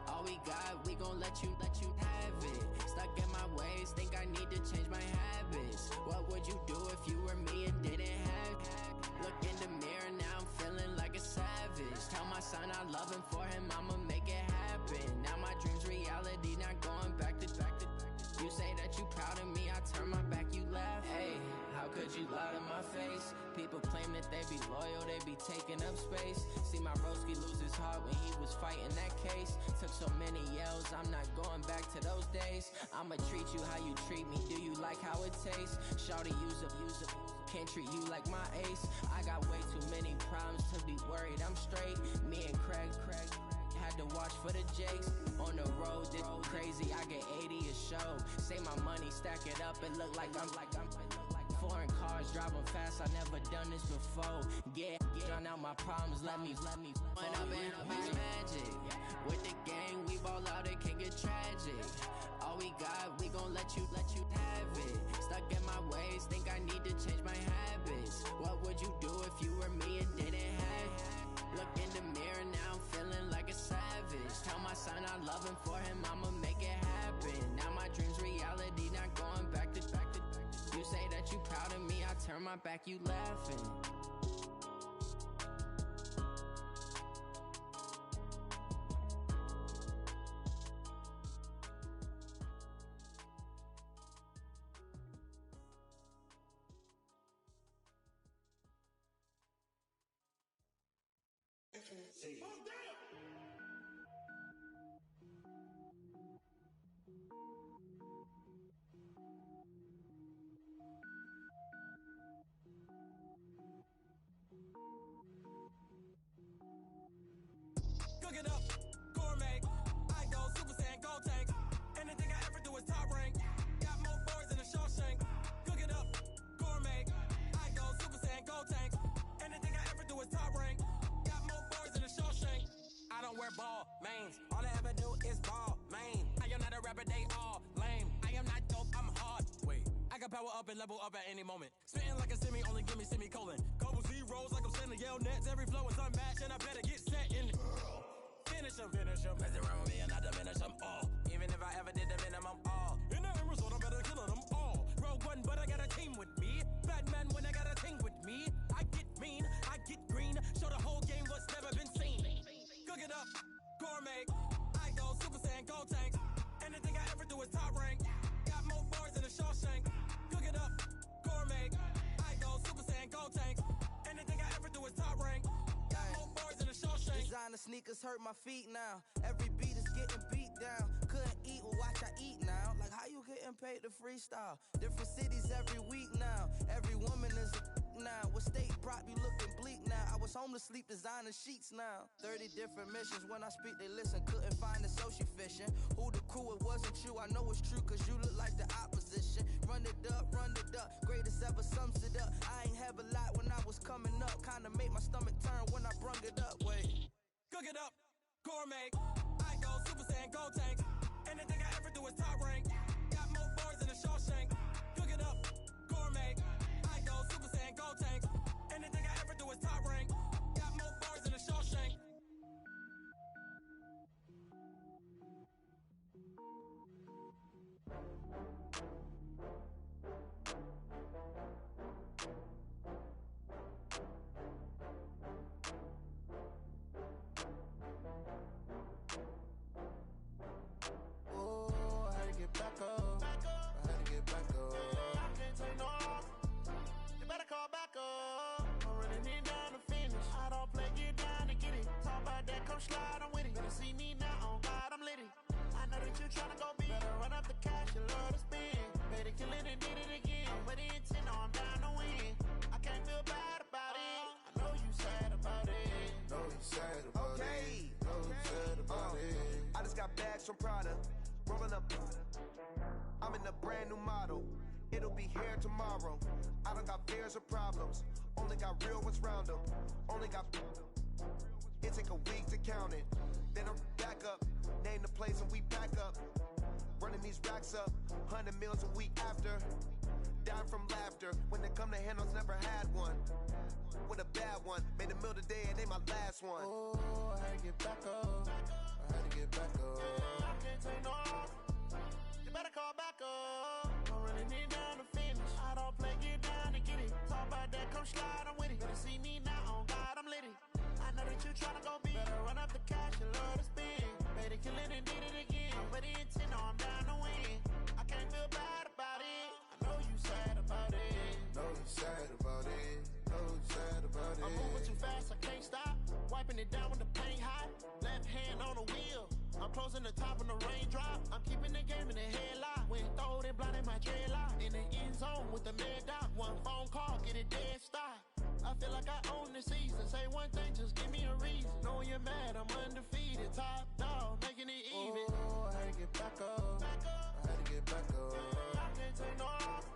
All we got, we gon' let you have it. Stuck in my ways, think I need to change my habits. What would you do if you were me and didn't have it? Look in the mirror, now I'm feeling like a savage. Tell my son I love him, for him I'ma make it happen. Now my dream's reality, not going back to. You say that you proud of me, I turn my back, you laugh. Hey, how could you lie to my face? People claim that they be loyal, they be taking up space. See my broski lose his heart when he was fighting that case. Took so many yells, I'm not going back to those days. I'ma treat you how you treat me, do you like how it tastes? Shawty, use up, can't treat you like my ace. I got way too many problems to be worried, I'm straight. Me and Craig had to watch for the Jakes. On the road, this crazy, I get 80 a show. Say my money, stack it up, it look like I'm foreign cars, driving fast, I never done this before. Yeah, drown out my problems, let me When I've been magic with the gang, we ball out, it can get tragic. All we got, we gon' let you have it. Stuck in my ways, think I need to change my habits. What would you do if you were me and didn't have it? Look in the mirror, now I'm feeling like a savage. Tell my son I love him, for him I'ma make it happen. Now my dream's reality, not going back to. You say that you proud of me, I turn my back, you laughing. Cook it up, gourmet. I go Super Saiyan, gold tank. Anything I ever do is top rank. Got more boys than a Shawshank. Cook it up, gourmet. I go Super Saiyan, gold tank. Anything I ever do is top rank. Got more boys than a Shawshank. I don't wear ball mains. All I ever do is ball main. I am not a rapper, they all lame. I am not dope, I'm hard. Wait, I can power up and level up at any moment. Spitting like a semi, only give me semicolon. Couple zeros like I'm sending yell nets. Every flow is unmatched and I better get set in. Finish him, mess around with me and I diminish them all. Even if I ever did the minimum all. In the end result, I'm better killing them all. Rogue One, but I got a team with me. Batman when I got a team with me. I get mean, I get green. Show the whole game what's never been seen. Cook it up, gourmet. I go Super Saiyan, gold tank. Anything I ever do is top rank. Got more boys than a Shawshank. Cook it up, gourmet. I go Super Saiyan, gold tank. Anything I ever do is top rank. Got more boys than a Shawshank. Designer sneakers hurt my feet now. Every beat is getting beat down. Couldn't eat, well watch I eat now. Like how you getting paid to freestyle? Different cities every week now. Every woman is a now. What state prop you looking bleak now? I was home to sleep designer sheets now. 30 different missions. When I speak they listen. Couldn't find the social fishing. Who the crew, it wasn't you. I know it's true cause you look like the opposition. Run it up. Greatest ever sums it up. I ain't have a lot when I was coming up. Kinda made my stomach turn when I brung it up. Wait. Cook it up, gourmet. I go Super Saiyan, gold tank. Anything I ever do is top rank. Got more boys than a Shawshank. Cook it up, gourmet. I go Super Saiyan, gold tank. Anything I ever do is top rank. Got more boys than a Shawshank. Back Hermes from Prada. Rolling up. I'm in a brand new model. It'll be here tomorrow. I don't got fears or problems. Only got real ones round them. Only got. It take a week to count it. Then I'm back up. Name the place and we back up. Running these racks up. 100 meals a week after. Dying from laughter. When they come to handles, never had one. With a bad one. Made a meal today and they my last one. Oh, I had to get back up. I had to get back up. I can't take no off. You better call back up. I'm running it down to finish. I don't play, get down and get it. Talk about that, come slide, I'm with it. Better see me now, on God, I'm litty. I know that you tryna go big. Better run up the cash and love to spend. Better kill it and did it again. I'm ready and 10, no, I'm down to win. I can't feel bad about it. I know you sad about it. Know you sad about it. Know you sad about it. I'm moving too fast, I can't stop. Wiping it down when the paint hot. Left hand on the wheel. I'm closing the top when the raindrop. I'm keeping the game in the headlock. When throwed and blinded my dreadlock. In the end zone with the mad dot. One phone call, get it dead stop. I feel like I own the season. Say one thing, just give me a reason. Knowing you're mad, I'm undefeated. Top dog, making it even. Oh, I had to get back up. I had to get back up. I can't take no off.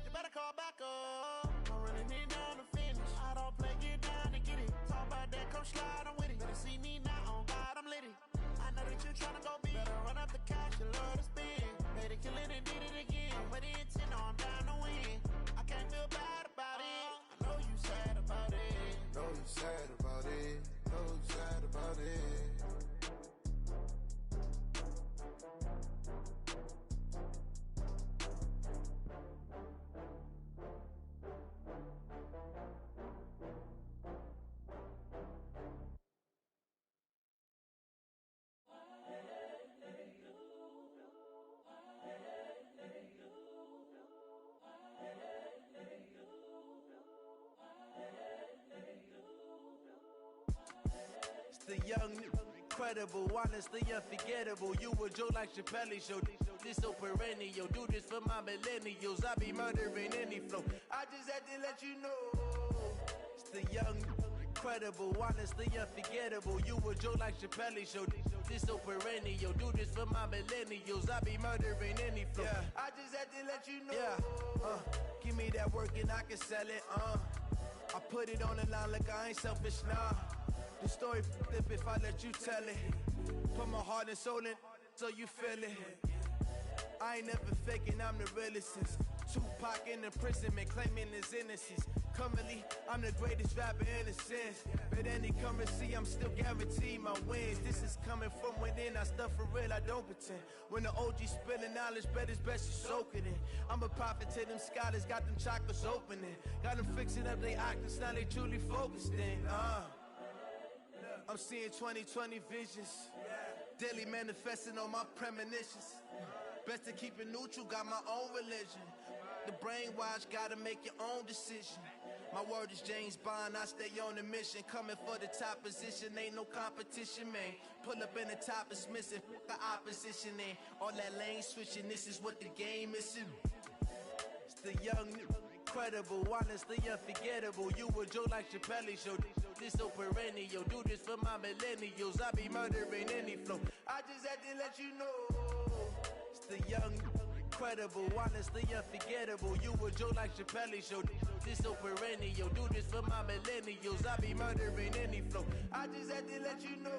You better call back up. I'm running it down to finish. I don't play, get down and get it. Talk about that, come slide, I'm with it. Better see me now, on God, I'm litty. I know that you tryna go big. Better run up the cash, you love to spend. Better kill it and did it again. I'm ready and 10, no, I'm down to win. I can't feel bad about it. I know you sad about it. Know you sad about it. Know you sad about it. The young, incredible, honestly unforgettable. You a Joe like Chappelle show. This so perennial. Do this for my millennials. I be murdering any flow. I just had to let you know. It's the young, incredible, honestly unforgettable. You a Joe like Chappelle show. This so perennial. Do this for my millennials. I be murdering any flow. Yeah. I just had to let you know. Yeah. Give me that work and I can sell it. I put it on the line like I ain't selfish, nah. The story flip if I let you tell it. Put my heart and soul in so you feel it. I ain't never faking, I'm the realest since Tupac in imprisonment, claiming his innocence. Currently, I'm the greatest rapper in a sense. But any currency, I'm still guaranteed my wins. This is coming from within, I stuff for real, I don't pretend. When the OG spilling knowledge, bet it's best you soak it in. I'm a prophet to them scholars, got them chakras opening. Got them fixing up their octaves, now they truly focused in. I'm seeing 2020 visions. Daily manifesting on my premonitions. Best to keep it neutral, got my own religion. The brainwash, gotta make your own decision. My word is James Bond, I stay on a mission. Coming for the top position, ain't no competition, man. Pull up in the top, it's missing, the opposition, and all that lane switching, this is what the game is. It's the young, incredible, honestly unforgettable. You a Joe like Chappelle show. This so perennial. Do this for my millennials. I be murdering any flow. I just had to let you know. It's the young, incredible, honestly unforgettable. You a Joe like Chappelle show. This so perennial. Do this for my millennials. I be murdering any flow. I just had to let you know.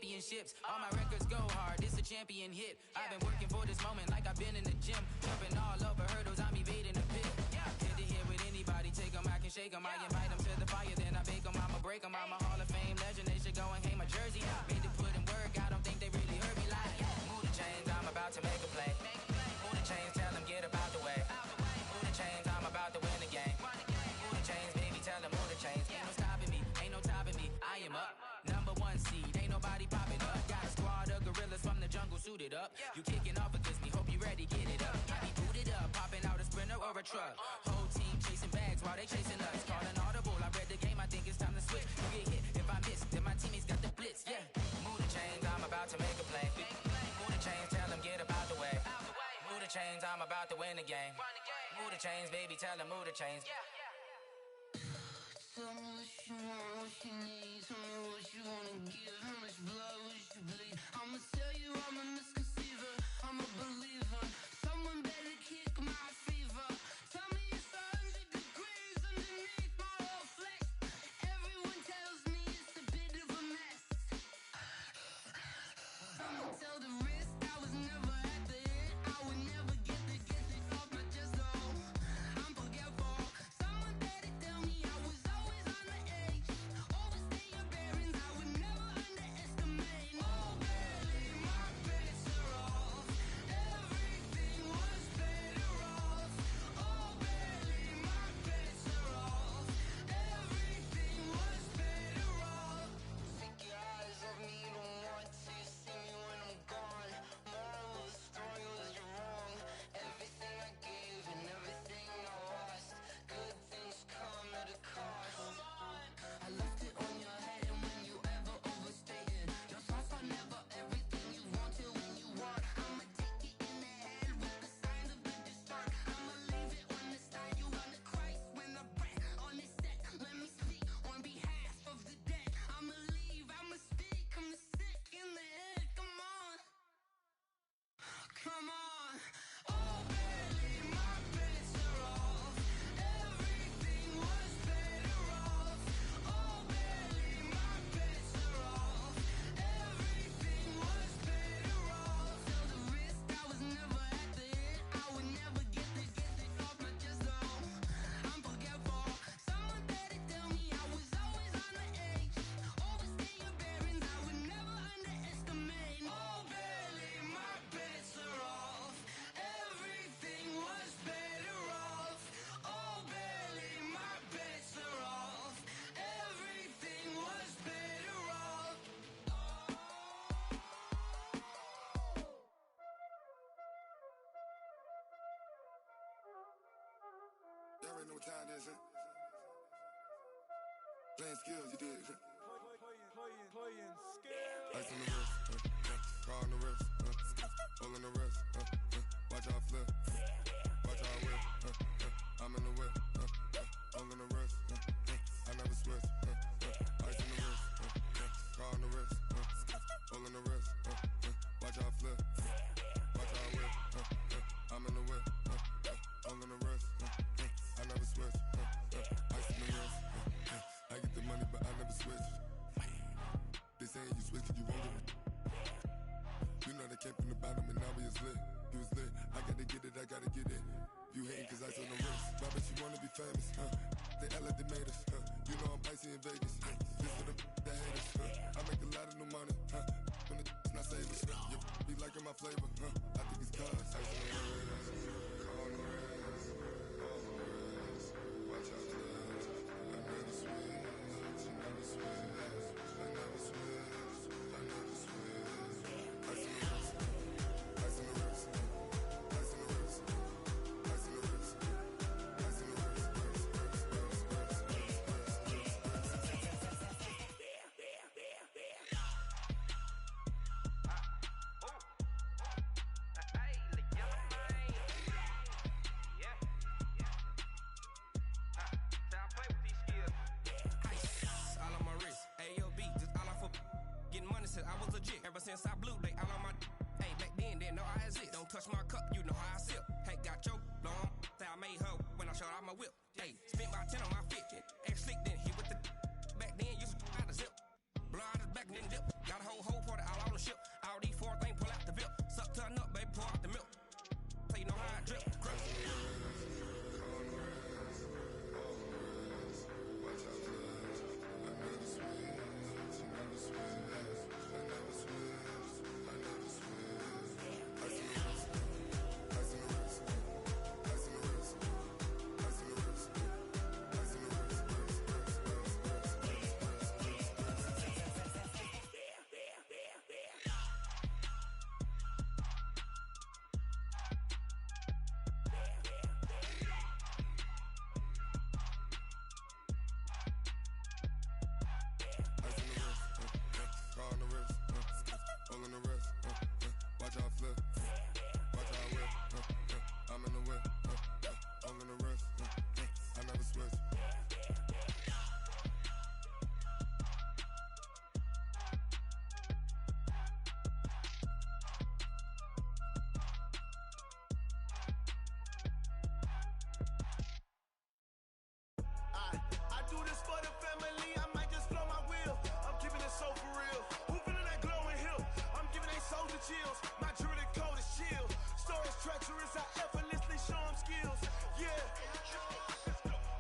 championships. All my records go hard, this a champion hit. I've been working for this moment like I've been in the gym. Jumping all over hurdles, I'm evading the pit. Hit to hit with anybody, take them, I can shake them. I invite them to the fire, then I bake them. I'ma break them, I'm a Hall of Fame legend. They should go and hang my jersey. Made to put in work, I don't think they really heard me like. Move the chains, I'm about to make a play. Move the chains, tell them get about the way. Move the chains, I'm about to win the game. Move the chains, baby, tell them move the chains. Ain't no stopping me, ain't no topping me. I am up, number one seed, ain't nobody popping up. Got a squad of gorillas from the jungle suited up. You kicking off against me, hope you ready, get it up. I be booted up, popping out a Sprinter or a truck. Whole team chasing bags while they chasing us. Calling audible, I read the game, I think it's time to switch. You get hit, if I miss, then my teammates got the blitz, yeah. Move the chains, I'm about to make a play. Move the chains, tell them get about the way. Move the chains, I'm about to win the game. Move the chains, baby, tell them move the chains. Tell me what you want, what you need. Tell me what you wanna give. How much blood would you bleed? I'ma tell you I'm a misconceiver. I'm a believer. Someone better kick my fever. Tell me it's 100 degrees underneath my whole flesh. Everyone tells me it's a bit of a mess. I'ma tell the risk I was never at the end. I would never get it off my chest though. I'm forgetful. Someone better tell me I was always on the edge. Overstay your bearings, I would never underestimate. Oh barely, my bets are off. Everything was better off. Oh barely, my bets are off. Everything was better off. Take your eyes off me, don't want to see me when I'm gone. Moral of the story was you're wrong. Everything I gave and everything I lost. Good things come at a cost. I left it on your head, and when you ever overstay it, your thoughts are never everything you want till when you want. I'ma take it in the head with the signs of the distort. I'ma leave it on the side. You on the Christ when the breath on the set. Let me speak on behalf of the dead. I'ma leave, I'ma speak. I'm sick in the head. Come on, come on. Oh barely, my bets are off. Everything was better off. Oh barely, my bets are off. Everything was better off. Tell the risk I was never at the end. I would never get it off my chest though. I'm forgetful. Someone better tell me I was always on the edge. Overstay your bearings, I would never underestimate. Oh barely, my bets are off. Everything was better off. Oh barely, my bets are off. Everything was better off. Y'all already know what time it is, huh? Playing skills, you did. Ice on the wrist, car on the wrist, hole in the wrist, watch out flip, watch out whip, I'm in the whip, hole in the wrist, I never switch, ice in the wrist, car on the wrist, hole in the wrist, watch out flip, watch out whip, I'm in the whip, hole in the wrist, I never switch, ice in the wrist, I get the money but I never switch. They saying you switch cause you won't get it. You know they came from the bottom and now we is lit. You was lit, I gotta get it, I gotta get it. You hating cause ice on the wrist. Why bet you wanna be famous, They act like they made us, You know I'm icy in Vegas, This for the that hate us, I make a lot of new money, When the not savers, You be liking my flavor, I think it's cause ice on the wrist, on the wrist, on the wrist. Watch out for this, I never switch, I never switch. I never switch, I never switch. Ice in the wrist, ice in the wrist, ice in the wrist, ice in the wrist, ice in the wrist, All on my wrist, AOB, just all off of getting money since I was legit. Ever since I blew, they all on my. Hey, back then, didn't know I exist. Don't touch my cup, you know how I sip. Hey, got your long. Say I made her when I showed out my whip. Hey, spent my 10 on my fit. Ex slick, then hit with the. Back then, used to out the zip. Blow out his back and then dip. Got a whole part All in the wrist, watch how I flip, watch how I whip, I'm in the whip, all in the wrist, I never switch. I do this for the family, I might just blow my wheel. I'm keeping it so for real. Who feeling that glowing hill? I'm giving they soldier chills. My jewelry cold as chill. Stories treacherous, I effortlessly show them skills. Yeah.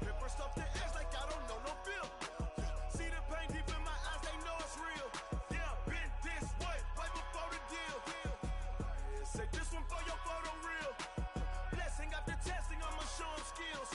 Paper stuff the edge like I don't know no feel. See the pain deep in my eyes, they know it's real. Yeah, been this way, right before the deal. Say this one for your photo reel. Blessing after testing, I'ma show them skills.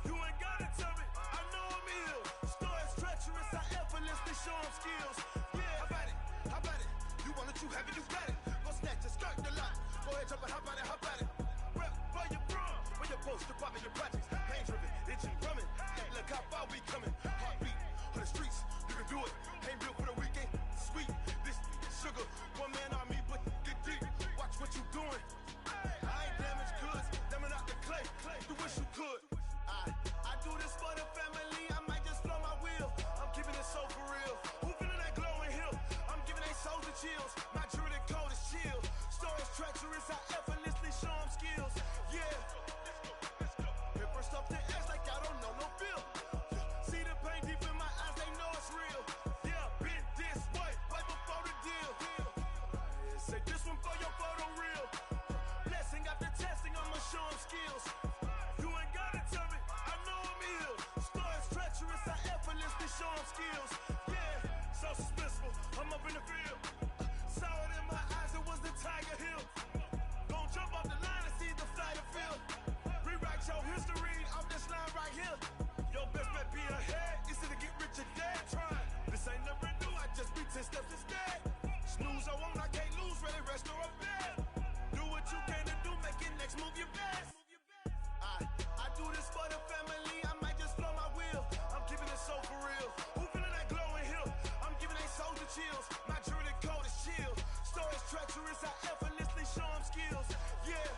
You ain't gotta tell me, I know I'm ill. Stories treacherous, I effortlessly show them skills. Yeah, how about it? How about it? You want it, you have it, you got it. Go snatch it, skirt the lot. Go ahead, jump it, how about it? How about it? Rep for your bro, when you're supposed to pop in your projects. Pain driven, itching, drumming. Look how far we coming. Heartbeat on the streets, you can do it. Ain't built for the weekend. Sweet, this sugar. One man army, but get deep. Watch what you doing. I ain't damaged goods, damn it out the clay. You wish you could. I do this for the family, I might just blow my wheel. I'm keeping it so for real. Who feeling that glowing hill? I'm giving they soldier chills. My jewelry cold as chill. Stories treacherous, I effortlessly show them skills. Yeah. Paper stuff the edge like I don't know no feel. See the pain deep in my eyes, they know it's real. Yeah, been this way, right before the deal. Say this one for your photo reel. Blessing after testing, I'ma show them skills. You ain't gotta tell me, I know I'm ill. Stories treacherous, I effortlessly show them skills. Yeah, so suspenseful, I'm up in the field. Saw it in my eyes, it was the Tiger Hill. Gon' jump off the line and see the flight of field. Rewrite your history off this line right here. Your best bet be ahead, easy to get rich or dead trying. This ain't never new, I just be 10 steps instead. Snooze I won't, I can't lose, ready, rest or a bed. Do what you can to do, make it next move your best. I do this for the family, I might just blow my wheel. I'm keeping it so for real. Who feeling that glowing hill? I'm giving they soldier chills. My jewelry cold as chill. Stories treacherous, I effortlessly show them skills. Yeah.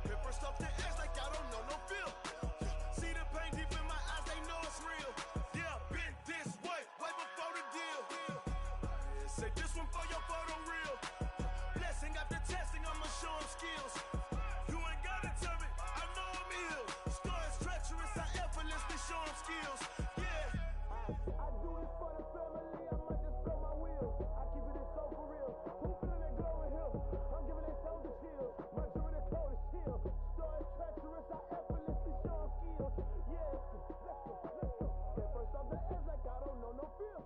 Paper stuff the edge like I don't know no feel. See the pain deep in my eyes, they know it's real. Yeah, been this way, right before the deal. Say this one for your photo reel. Blessing after testing, I'ma show them skills. You ain't gotta tell me, I know I'm ill. Stories treacherous, I effortlessly show them skills. Yeah. I do this for the family, I might just blow my wheel. I keep it so for real. Who feeling that glowing hill? I'm giving they soldier chills. My jewelry cold as chill. Stories treacherous, I effortlessly show them skills. Yeah. Let's go. Paper stuff the edge like I don't know no feel.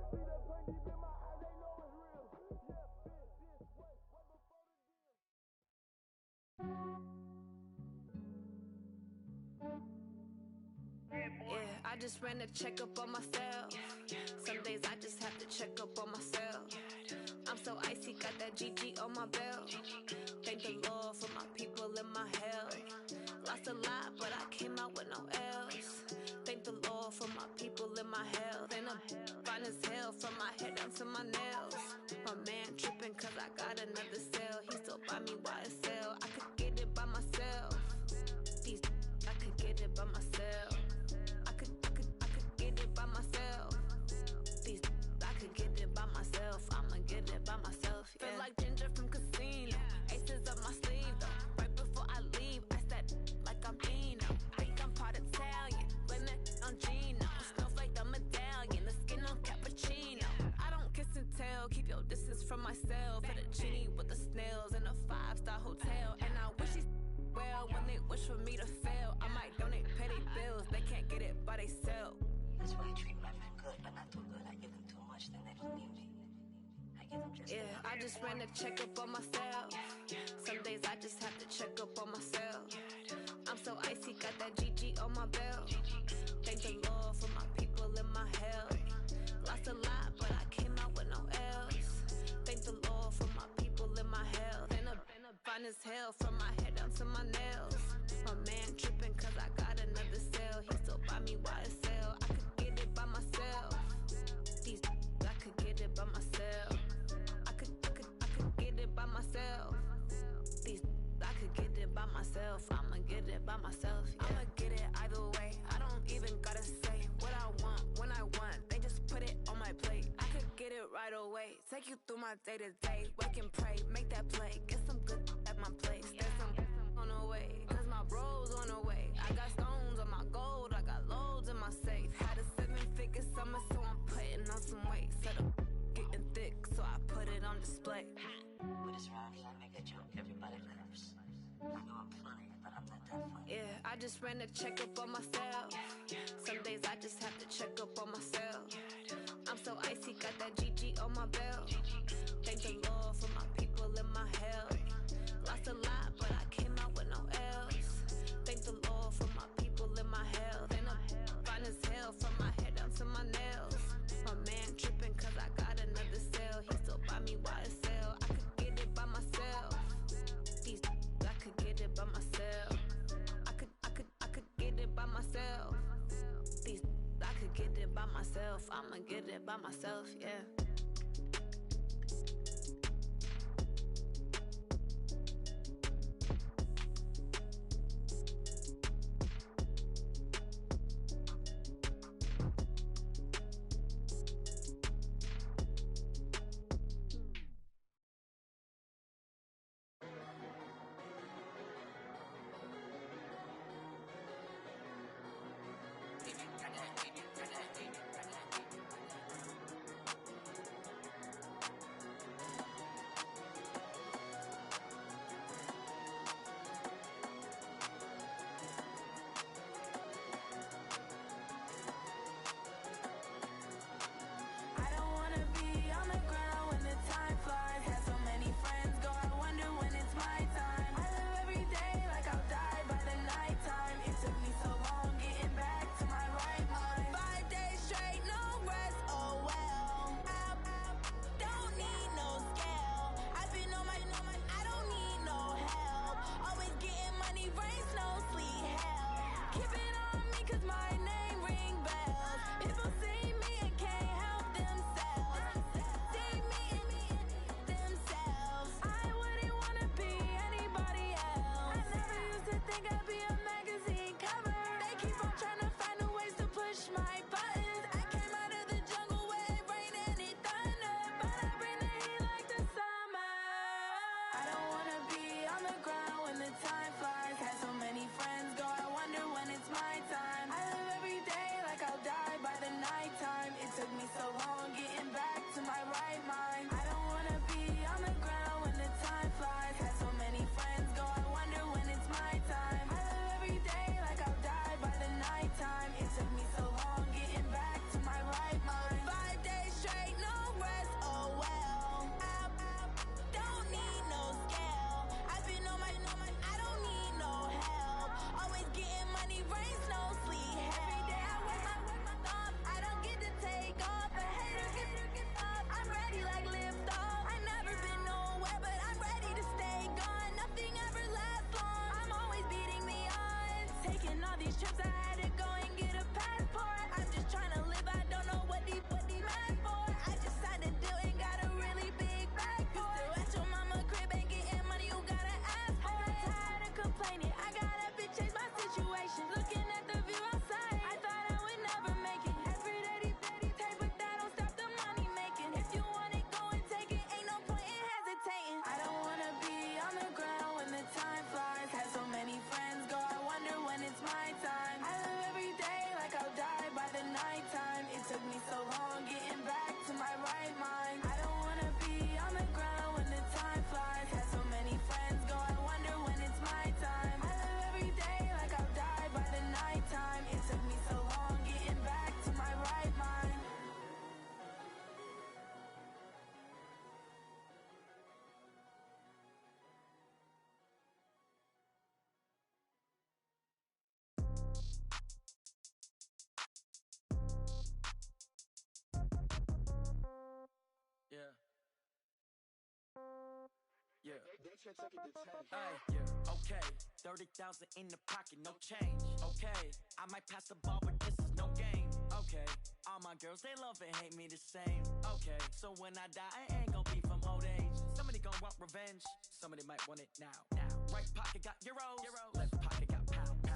See the pain deep in my eyes, they know it's real. Yeah, been this way, right before the Yeah, I just ran a checkup on myself. Some days I just have to check up on myself. I'm so icy, got that GG on my belt. Thank the Lord for my people and my health. Lost a lot, but I came out with no else. Thank the Lord for my people and my health. And I'm fine as hell from my head down to my nails. My man tripping cause I got another cell. He still buy me YSL. I could get it by myself. These I could get it by myself. I could get it by myself. These I could get it by myself. I'ma get it by myself. Yeah. Feel like Ginger from Casino. Aces up my sleeve though. Right before I leave, I said like I'm Dino. Think I'm part Italian, blame that on Gino. Smells like the medallion, the skin on cappuccino. I don't kiss and tell, keep your distance from myself. Fettuccine with the snails in a 5-star hotel. And I wish he's well when they wish for me to fail. I might donate petty bills, they can't get it by themselves. That's why I treat my friend good, but not too good. I give them too much, then they don't need me. I give them just Yeah, I just ran a checkup on myself. Some days I just have to check up on myself. I'm so icy, got that GG on my belt. Thank the Lord for my people and my health. Lost a lot, but I came out with no else. Thank the Lord for my people and my health. And I'm fine as hell from my head down to my nails. My man tripping cause I got another cell. He still buy me YSL. I could get it by myself. These I could get it by myself. by myself. Yeah. I'ma get it either way. I don't even gotta say what I want when I want. They just put it on my plate. I could get it right away. Take you through my day to day. Wake and pray, make that play. Get some good at my place. There's some on the way, cause my bros on the way. I got stones on my gold. I got loads in my safe. Had a 7-figure summer, so I'm putting on some weight. Set up getting thick, so I put it on display. With this round, let me get you. Everybody laughs. I know I'm funny, but I'm not that funny. Yeah, I just ran a checkup on myself. Some days I just have to check up on myself. I'm so icy, got that GG on my belt. Thank the Lord for my people in my health. Lost a lot, but I came out with no else. Thank the Lord for my people in my health. And I'm fine as hell from my head down to my nails. My man tripping cause I got another cell. He still buy me YSL. I could get it by myself. These I could get it by myself. I could get it by myself. These I could get it by myself. I'ma get it by myself, yeah. Yeah, okay. 30,000 in the pocket, no change. Okay, I might pass the ball, but this is no game. Okay, all my girls, they love and hate me the same. Okay, so when I die, I ain't gon' be from old age. Somebody gon' want revenge, somebody might want it now. Right pocket got euros, left pocket got pound.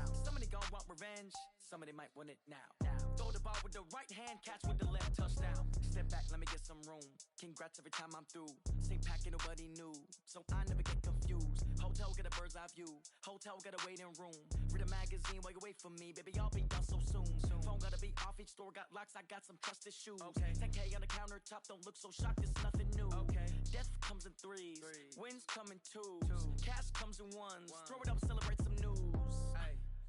gon' want revenge, somebody might want it now. Throw the ball with the right hand, catch with the left, touchdown. Step back, let me get some room. Congrats every time I'm through. Same packet, nobody knew, so I never get confused. Hotel get a bird's eye view. Hotel get a waiting room. Read a magazine while you wait for me, baby. I'll be done so soon. Phone gotta be off, each store got locks. I got some trusted shoes. 10K on the countertop, don't look so shocked. It's nothing new. Death comes in threes, wins come in twos. Cash comes in ones. Throw it up, celebrate some news.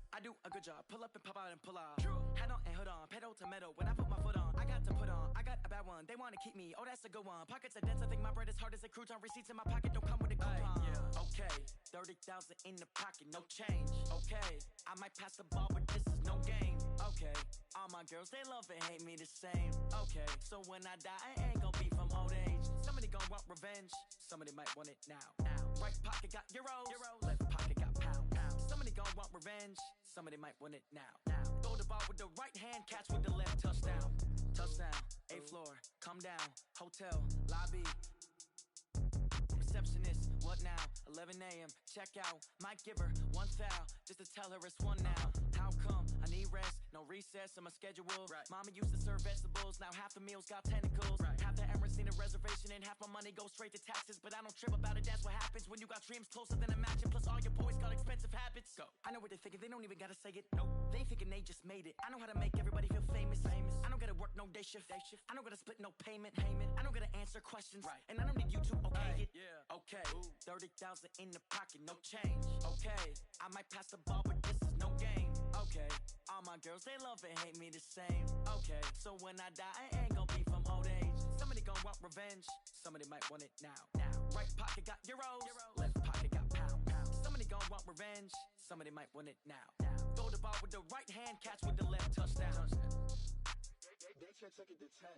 I do a good job, pull up and pop out and pull out. Head on and hood on, pedal to metal. When I put my foot on, I got to put on. I got a bad one, they wanna keep me. Oh, that's a good one. Pockets are dense, I think my bread is hard as a crouton. Receipts in my pocket don't come with a coupon. Okay, 30,000 in the pocket, no change. Okay, I might pass the ball, but this is no game. Okay, all my girls, they love and hate me the same. Okay, so when I die, I ain't gon' be from old age. Somebody gon' want revenge, somebody might want it now. Right pocket got euros, left pocket got pound. Somebody gon' want revenge, somebody might want it now. Throw the ball with the right hand, catch with the left, touchdown. Touchdown, 8th floor, come down, hotel, lobby. Receptionist, what now? 11 a.m., check out. Might give her one foul, just to tell her it's one now. How come? I need rest, no recess in my schedule. Mama used to serve vegetables, now half the meals got tentacles. Half the Emirates need a reservation and half my money goes straight to taxes. But I don't trip about it, that's what happens when you got dreams closer than a match. And plus all your boys got expensive habits. Go. I know what they're thinking, they don't even gotta say it. Nope. They thinking they just made it. I know how to make everybody feel famous. I don't gotta work no day shift. I don't gotta split no payment. I don't gotta answer questions. And I don't need you to okay it. Okay, 30,000 in the pocket, no change. Okay, I might pass the ball, but this is no game. Okay, all my girls, they love and hate me the same. Okay, so when I die, I ain't gon' be from old age. Somebody gon' want revenge, somebody might want it now. Right pocket got euros, left pocket got pound. Somebody gon' want revenge, somebody might want it now. Throw the ball with the right hand, catch with the left, touchdown. They check it to 10.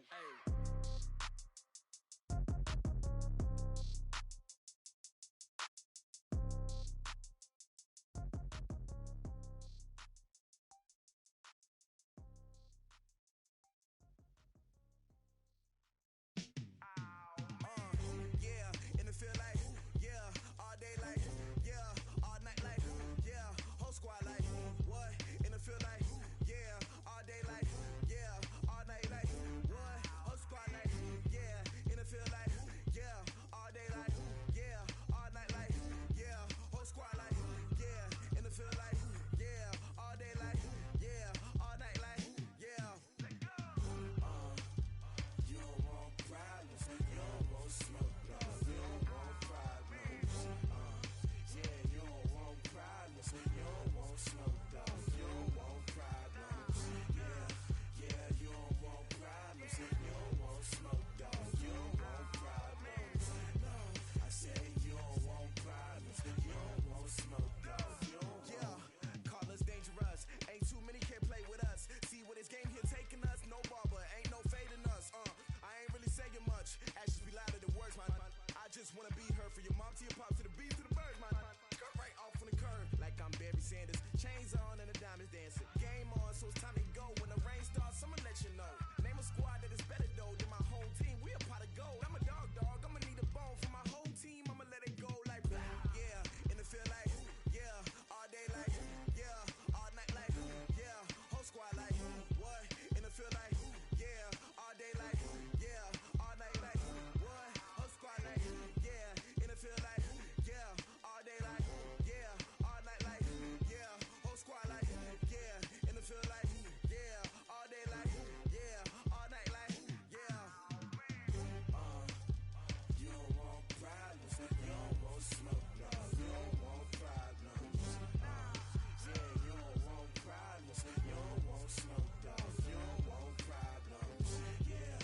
Just wanna be her for your mom to your pop to the beat to the birds, man. Cut right off on the curve like I'm Barry Sanders. Chains on and the diamonds dancing. Game on, so it's time to go. When the rain starts, I'ma let you know. Name a squad that is better though than my home team. We a pot of gold. I'm a dog. I'ma need a bone for my whole team. I'ma let it go like yeah. In the feel like yeah. All day like yeah. All night like yeah. Whole squad like what? In the feel like yeah. All day like yeah. All night like what? Whole squad like yeah. In the feel like yeah. All day like yeah. All night like yeah. Whole squad like yeah. In the feel like yeah. All day like yeah. All night like yeah. You don't want problems. You don't want smoke, dog. You don't want problems. Yeah, you don't want problems. You don't want smoke, dog. You don't want problems. Yeah,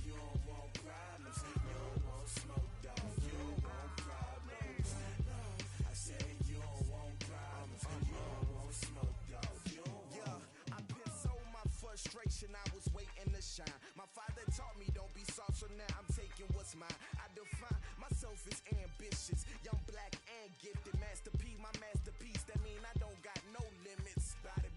you don't want problems. You don't want smoke, dog. You don't want problems. No, I said you don't want problems. You don't want smoke, dog. You don't want. Yeah, I pissed so my frustration. I was waiting to shine. My father taught me don't be soft, so now I'm taking what's mine. I define myself as ambitious, young, black, and gifted. Master P, my masterpiece. That mean I don't got no limits. Bout it,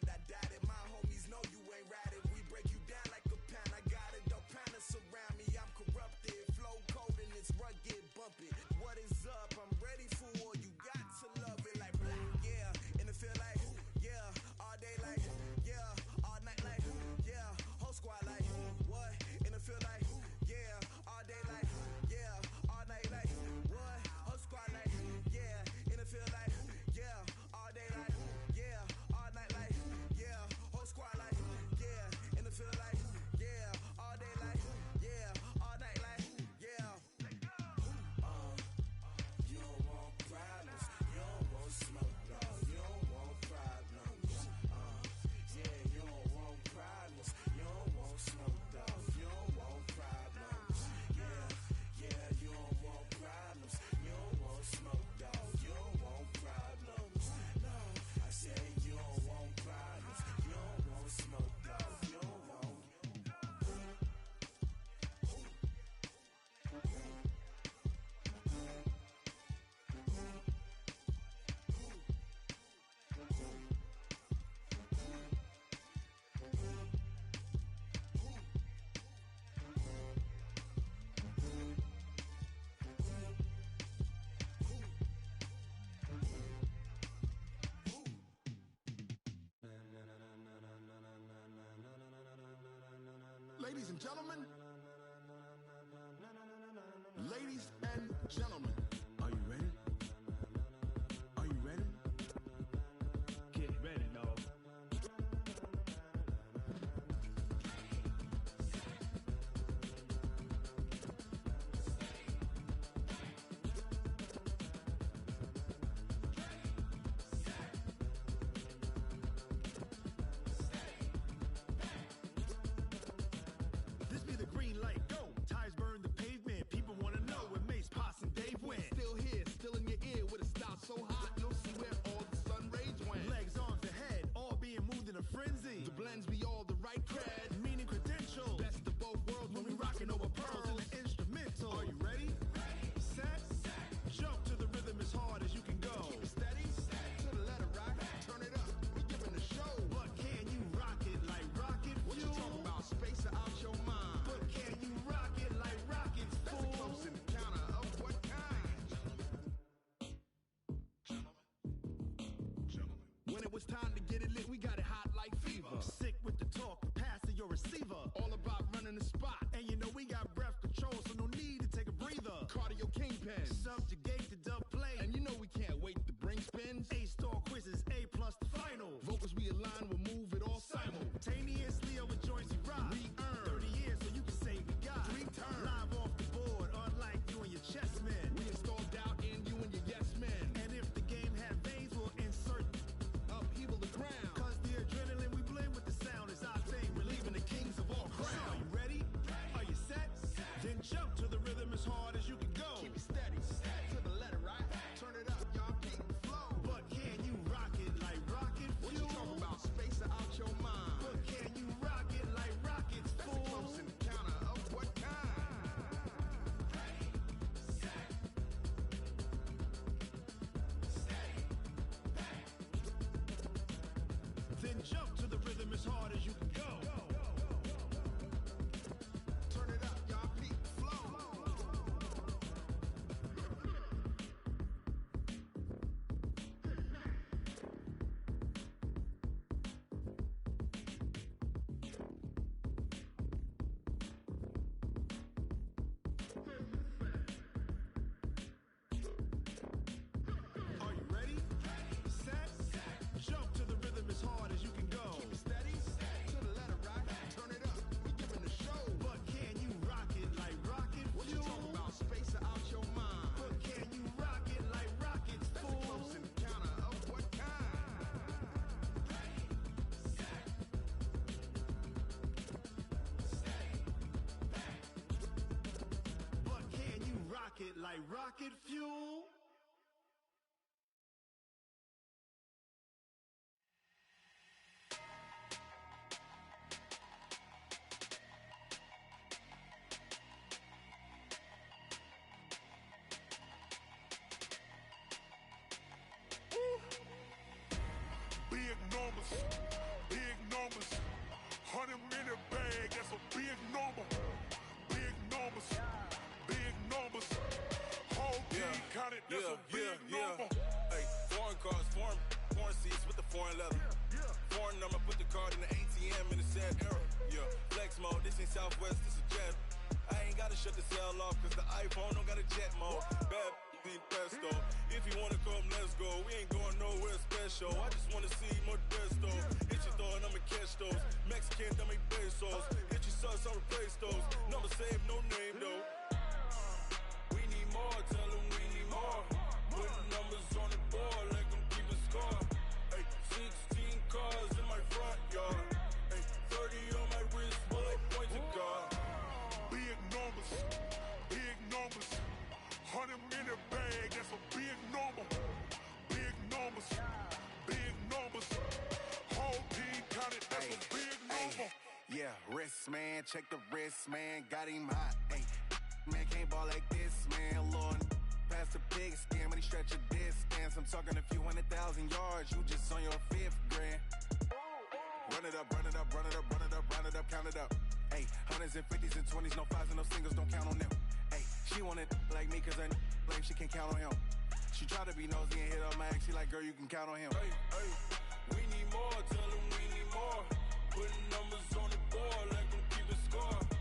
I doubt it. My homies know you ain't ratted. We break you down like a pound. I got it, dog pounders surround me. I'm corrupted, flow cold and it's rugged, bumpy. What is up? I'm ready for war. You got to love it like yeah. And it feel like yeah. Ladies and gentlemen, ladies and gentlemen, are you ready? Are you ready? Get ready, dog. This be the green light, go. Tires burn the pavement. People wanna know where Mace, Potts, and Dave went. Still here, still in your ear with a style so hot, you'll see where all the sun rays went. Legs, arms, and head, all being moved in a frenzy. The blends be all the right cred, meaning credentials. Best of both worlds when we rockin' over pearls in the instrumental. Are you ready? Set, jump to the rhythm as hard as you can go. Keep it steady, to the letter right. Turn it up, we giving the show. But can you rock it like rocket fuel? What you talking about? Space or out your mind? But can you rock it like rockets, fool? That's a close encounter of what kind? When it was time to get it lit, we got it hot like fever. Sick with the talk, pass to your receiver. All about running the spot, and you know we got breath control, so no need to take a breather. Cardio kingpin, subjugate the dub play, and you know we can't wait to bring spins. A-star quizzes, A+ the final. Vocals we align, we'll move it all simultaneously over joints we rock. We earn 30 years, so you can say we got 3 turns. Live off the board, unlike you and your chess men. We install doubt in you and your yes men. And if the game had veins, we'll insert upheaval the ground. Cause the adrenaline we blend with the sound is our thing, relieving the kings of all crowns. So are you ready? Are you set? Then jump to the rhythm as hard as you can go. Keep it steady, to the letter right. Turn it up, y'all keep the flow. But can you rock it like rocket fuel? What you talking about? Space or out your mind? But can you rock it like rockets, fool? That's a close encounter of what kind? Then jump to the rhythm as hard as you can go. Turn it up, y'all keep the flow. Are you ready? Set, jump to the rhythm as hard as you can go. Keep it steady, to the letter right. Turn it up, we giving the show. But can you rock it like rocket fuel? What you talking about? Space or out your mind? But can you rock it like rockets, fool? That's a close encounter of what kind? But can you rock it like rocket fuel? Big numbers, big numbers. 100-minute bag, that's a big number. Big numbers, big numbers. Whole team counted, that's a big number. Hey, foreign cars, foreign seats with the foreign leather. Foreign number, put the card in the ATM in the sad era. Yeah, flex mode, this ain't Southwest, this is Jet. I ain't gotta shut the cell off, cause the iPhone don't got a jet mode. Bad being pesto. If you wanna come, let's go. We ain't going nowhere special. I just wanna see Modesto. Hit your thought, I'ma catch those. Mexican, I make pesos. Hit your sus, I'll replace those. Number saved, no name though. We need more, tell them we need more. Putting numbers on the board like I'm keeping score. Hey, 16 cars in my front yard. Hey, 30 on my wrist while I point to God. Big numbers, big numbers. 100-minute bag, that's a big number. Big numbers, big numbers. Whole team counted, that's a big number. Yeah, wrist man, check the wrist man, got him hot. Ay, man can't ball like this, man. Lord, past the pig skin when he stretch a distance. I'm talking a few 100,000 yards, you just on your 5th grand. Run it up, run it up, run it up, run it up, run it up, count it up. Ay, 100s and 50s and 20s, no 5s and no singles, don't count on them. Ay, she want it like me, cause her blame she can't count on him. She try to be nosy and hit up my ex, she like, girl, you can count on him. Hey, hey, we need more, tell them we need more. Putting numbers on the board like I'm keeping score.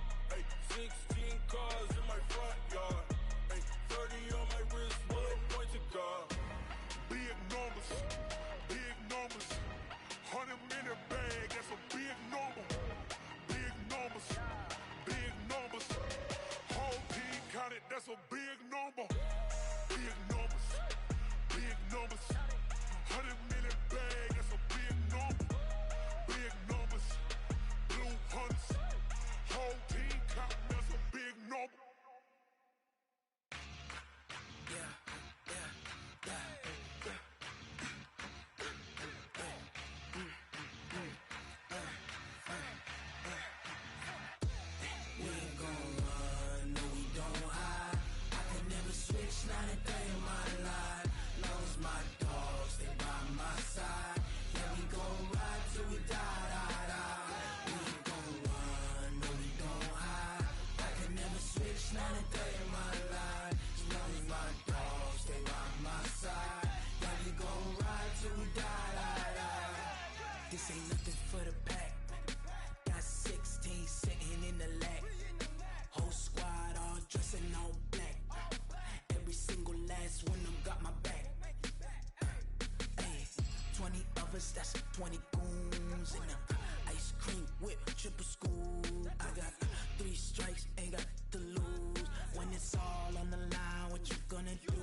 20 goons in the ice cream whip, triple school. I got 3 strikes, ain't got to lose. When it's all on the line, what you gonna do?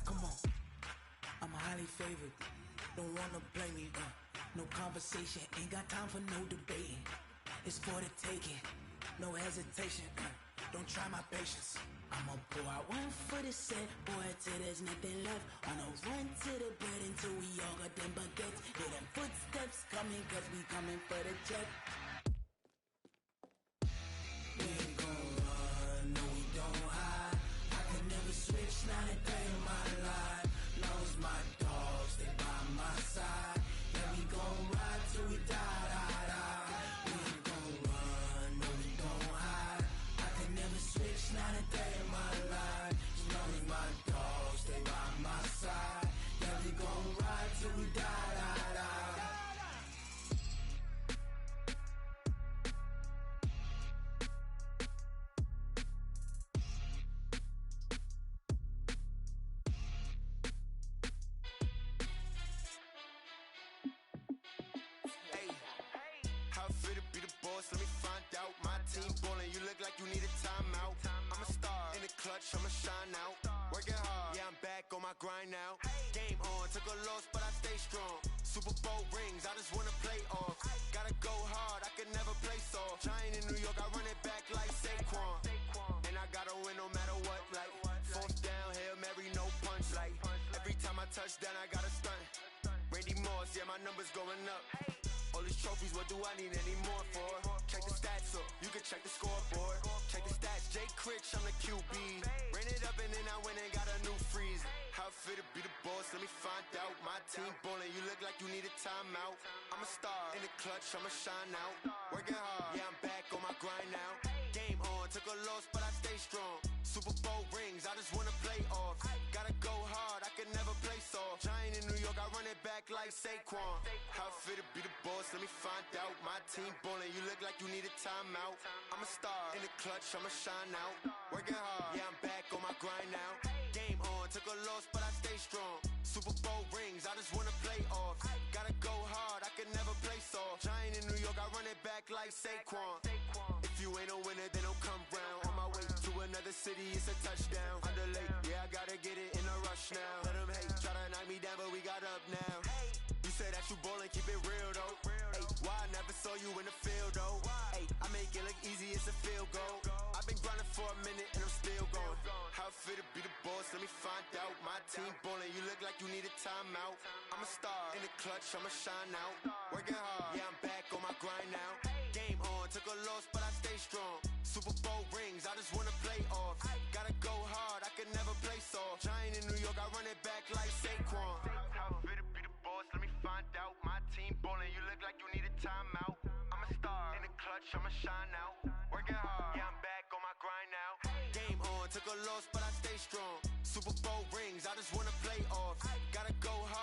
Come on, I'm highly favored. Don't wanna blame me, no conversation, ain't got time for no debating. It's for the taking, no hesitation, don't try my patience. I'ma pour out one for the set, boy, till there's nothing left. On a run to the bread until we all got them baguettes. Hear them footsteps coming, cause we coming for the check. We ain't gon' run, no we don't hide. I can never switch, not a day in my life. Long as my dogs, they by my side. Yeah, we gon' ride till we die, die, die. We ain't gon' run, no we don't hide. I can never switch, not a day in my life. As long as my dogs, they by my side. Yeah, we gon' ride till we die, die, die. Hey, how fit to be the boss? Let me find out. My team ballin', you look like you need a timeout. I'm a star in the clutch, I'ma shine out. Working hard, yeah, I'm back on my grind now. Game on, took a loss, but I stay strong. Super Bowl rings, I just wanna play off. Gotta go hard, I can never play soft. Giant in New York, I run it back like Saquon. And I gotta win no matter what, like 4th down, Hail Mary, no punch. Like every time I touch down, I gotta stunt. Randy Moss, yeah, my numbers going up. All these trophies, what do I need any more for? Check the stats up, you can check the scoreboard. Check the stats, Jay Critch, I'm the QB. Ran it up and then I went and got a new freeze. How fit to be the boss, let me find out. My team ballin', you look like you need a timeout. I'm a star in the clutch, I'ma shine out. Working hard, yeah, I'm back on my grind now. Game on, took a loss, but I stay strong. Super Bowl rings, I just wanna play off. Gotta go hard, I can never play soft. Giant in New York, I run it back like Saquon. How fit to be the boss, let me find out. My team ballin', you look like you need a timeout. I'm a star in the clutch, I'ma shine out. Working hard, yeah, I'm back on my grind now. Game on, took a loss, but I stay strong. Super Bowl rings, I just wanna play off. Gotta go hard, I can never play soft. Giant in New York, I run it back like Saquon. If you ain't a winner, then don't come round. On my way to another city, it's a touchdown. Underlay, yeah, I gotta get it in a rush now. Let them hate, try to knock me down, but we got up now. You said that you ballin', keep it real though. Hey, why I never saw you in the field though? Hey, I make it look easy, it's a field goal. I've been grinding for a minute and I'm still going. How fit to be the boss, let me find out. My team ballin', you look like you need a timeout. I'm a star in the clutch, I'ma shine out. Working hard, yeah, I'm back on my grind now. Game on, took a loss, but I stay strong. Super Bowl rings, I just wanna play off. Gotta go hard, I can never play soft. Giant in New York, I run it back like Saquon. How fit to be the boss, let me find out. My team ballin', you look like you need a timeout. I'm a star in the clutch, I'ma shine out. Working hard, yeah, I'm back on my grind now. Game on, took a loss, but I stay strong. Super Bowl rings, I just wanna play off. Gotta go hard.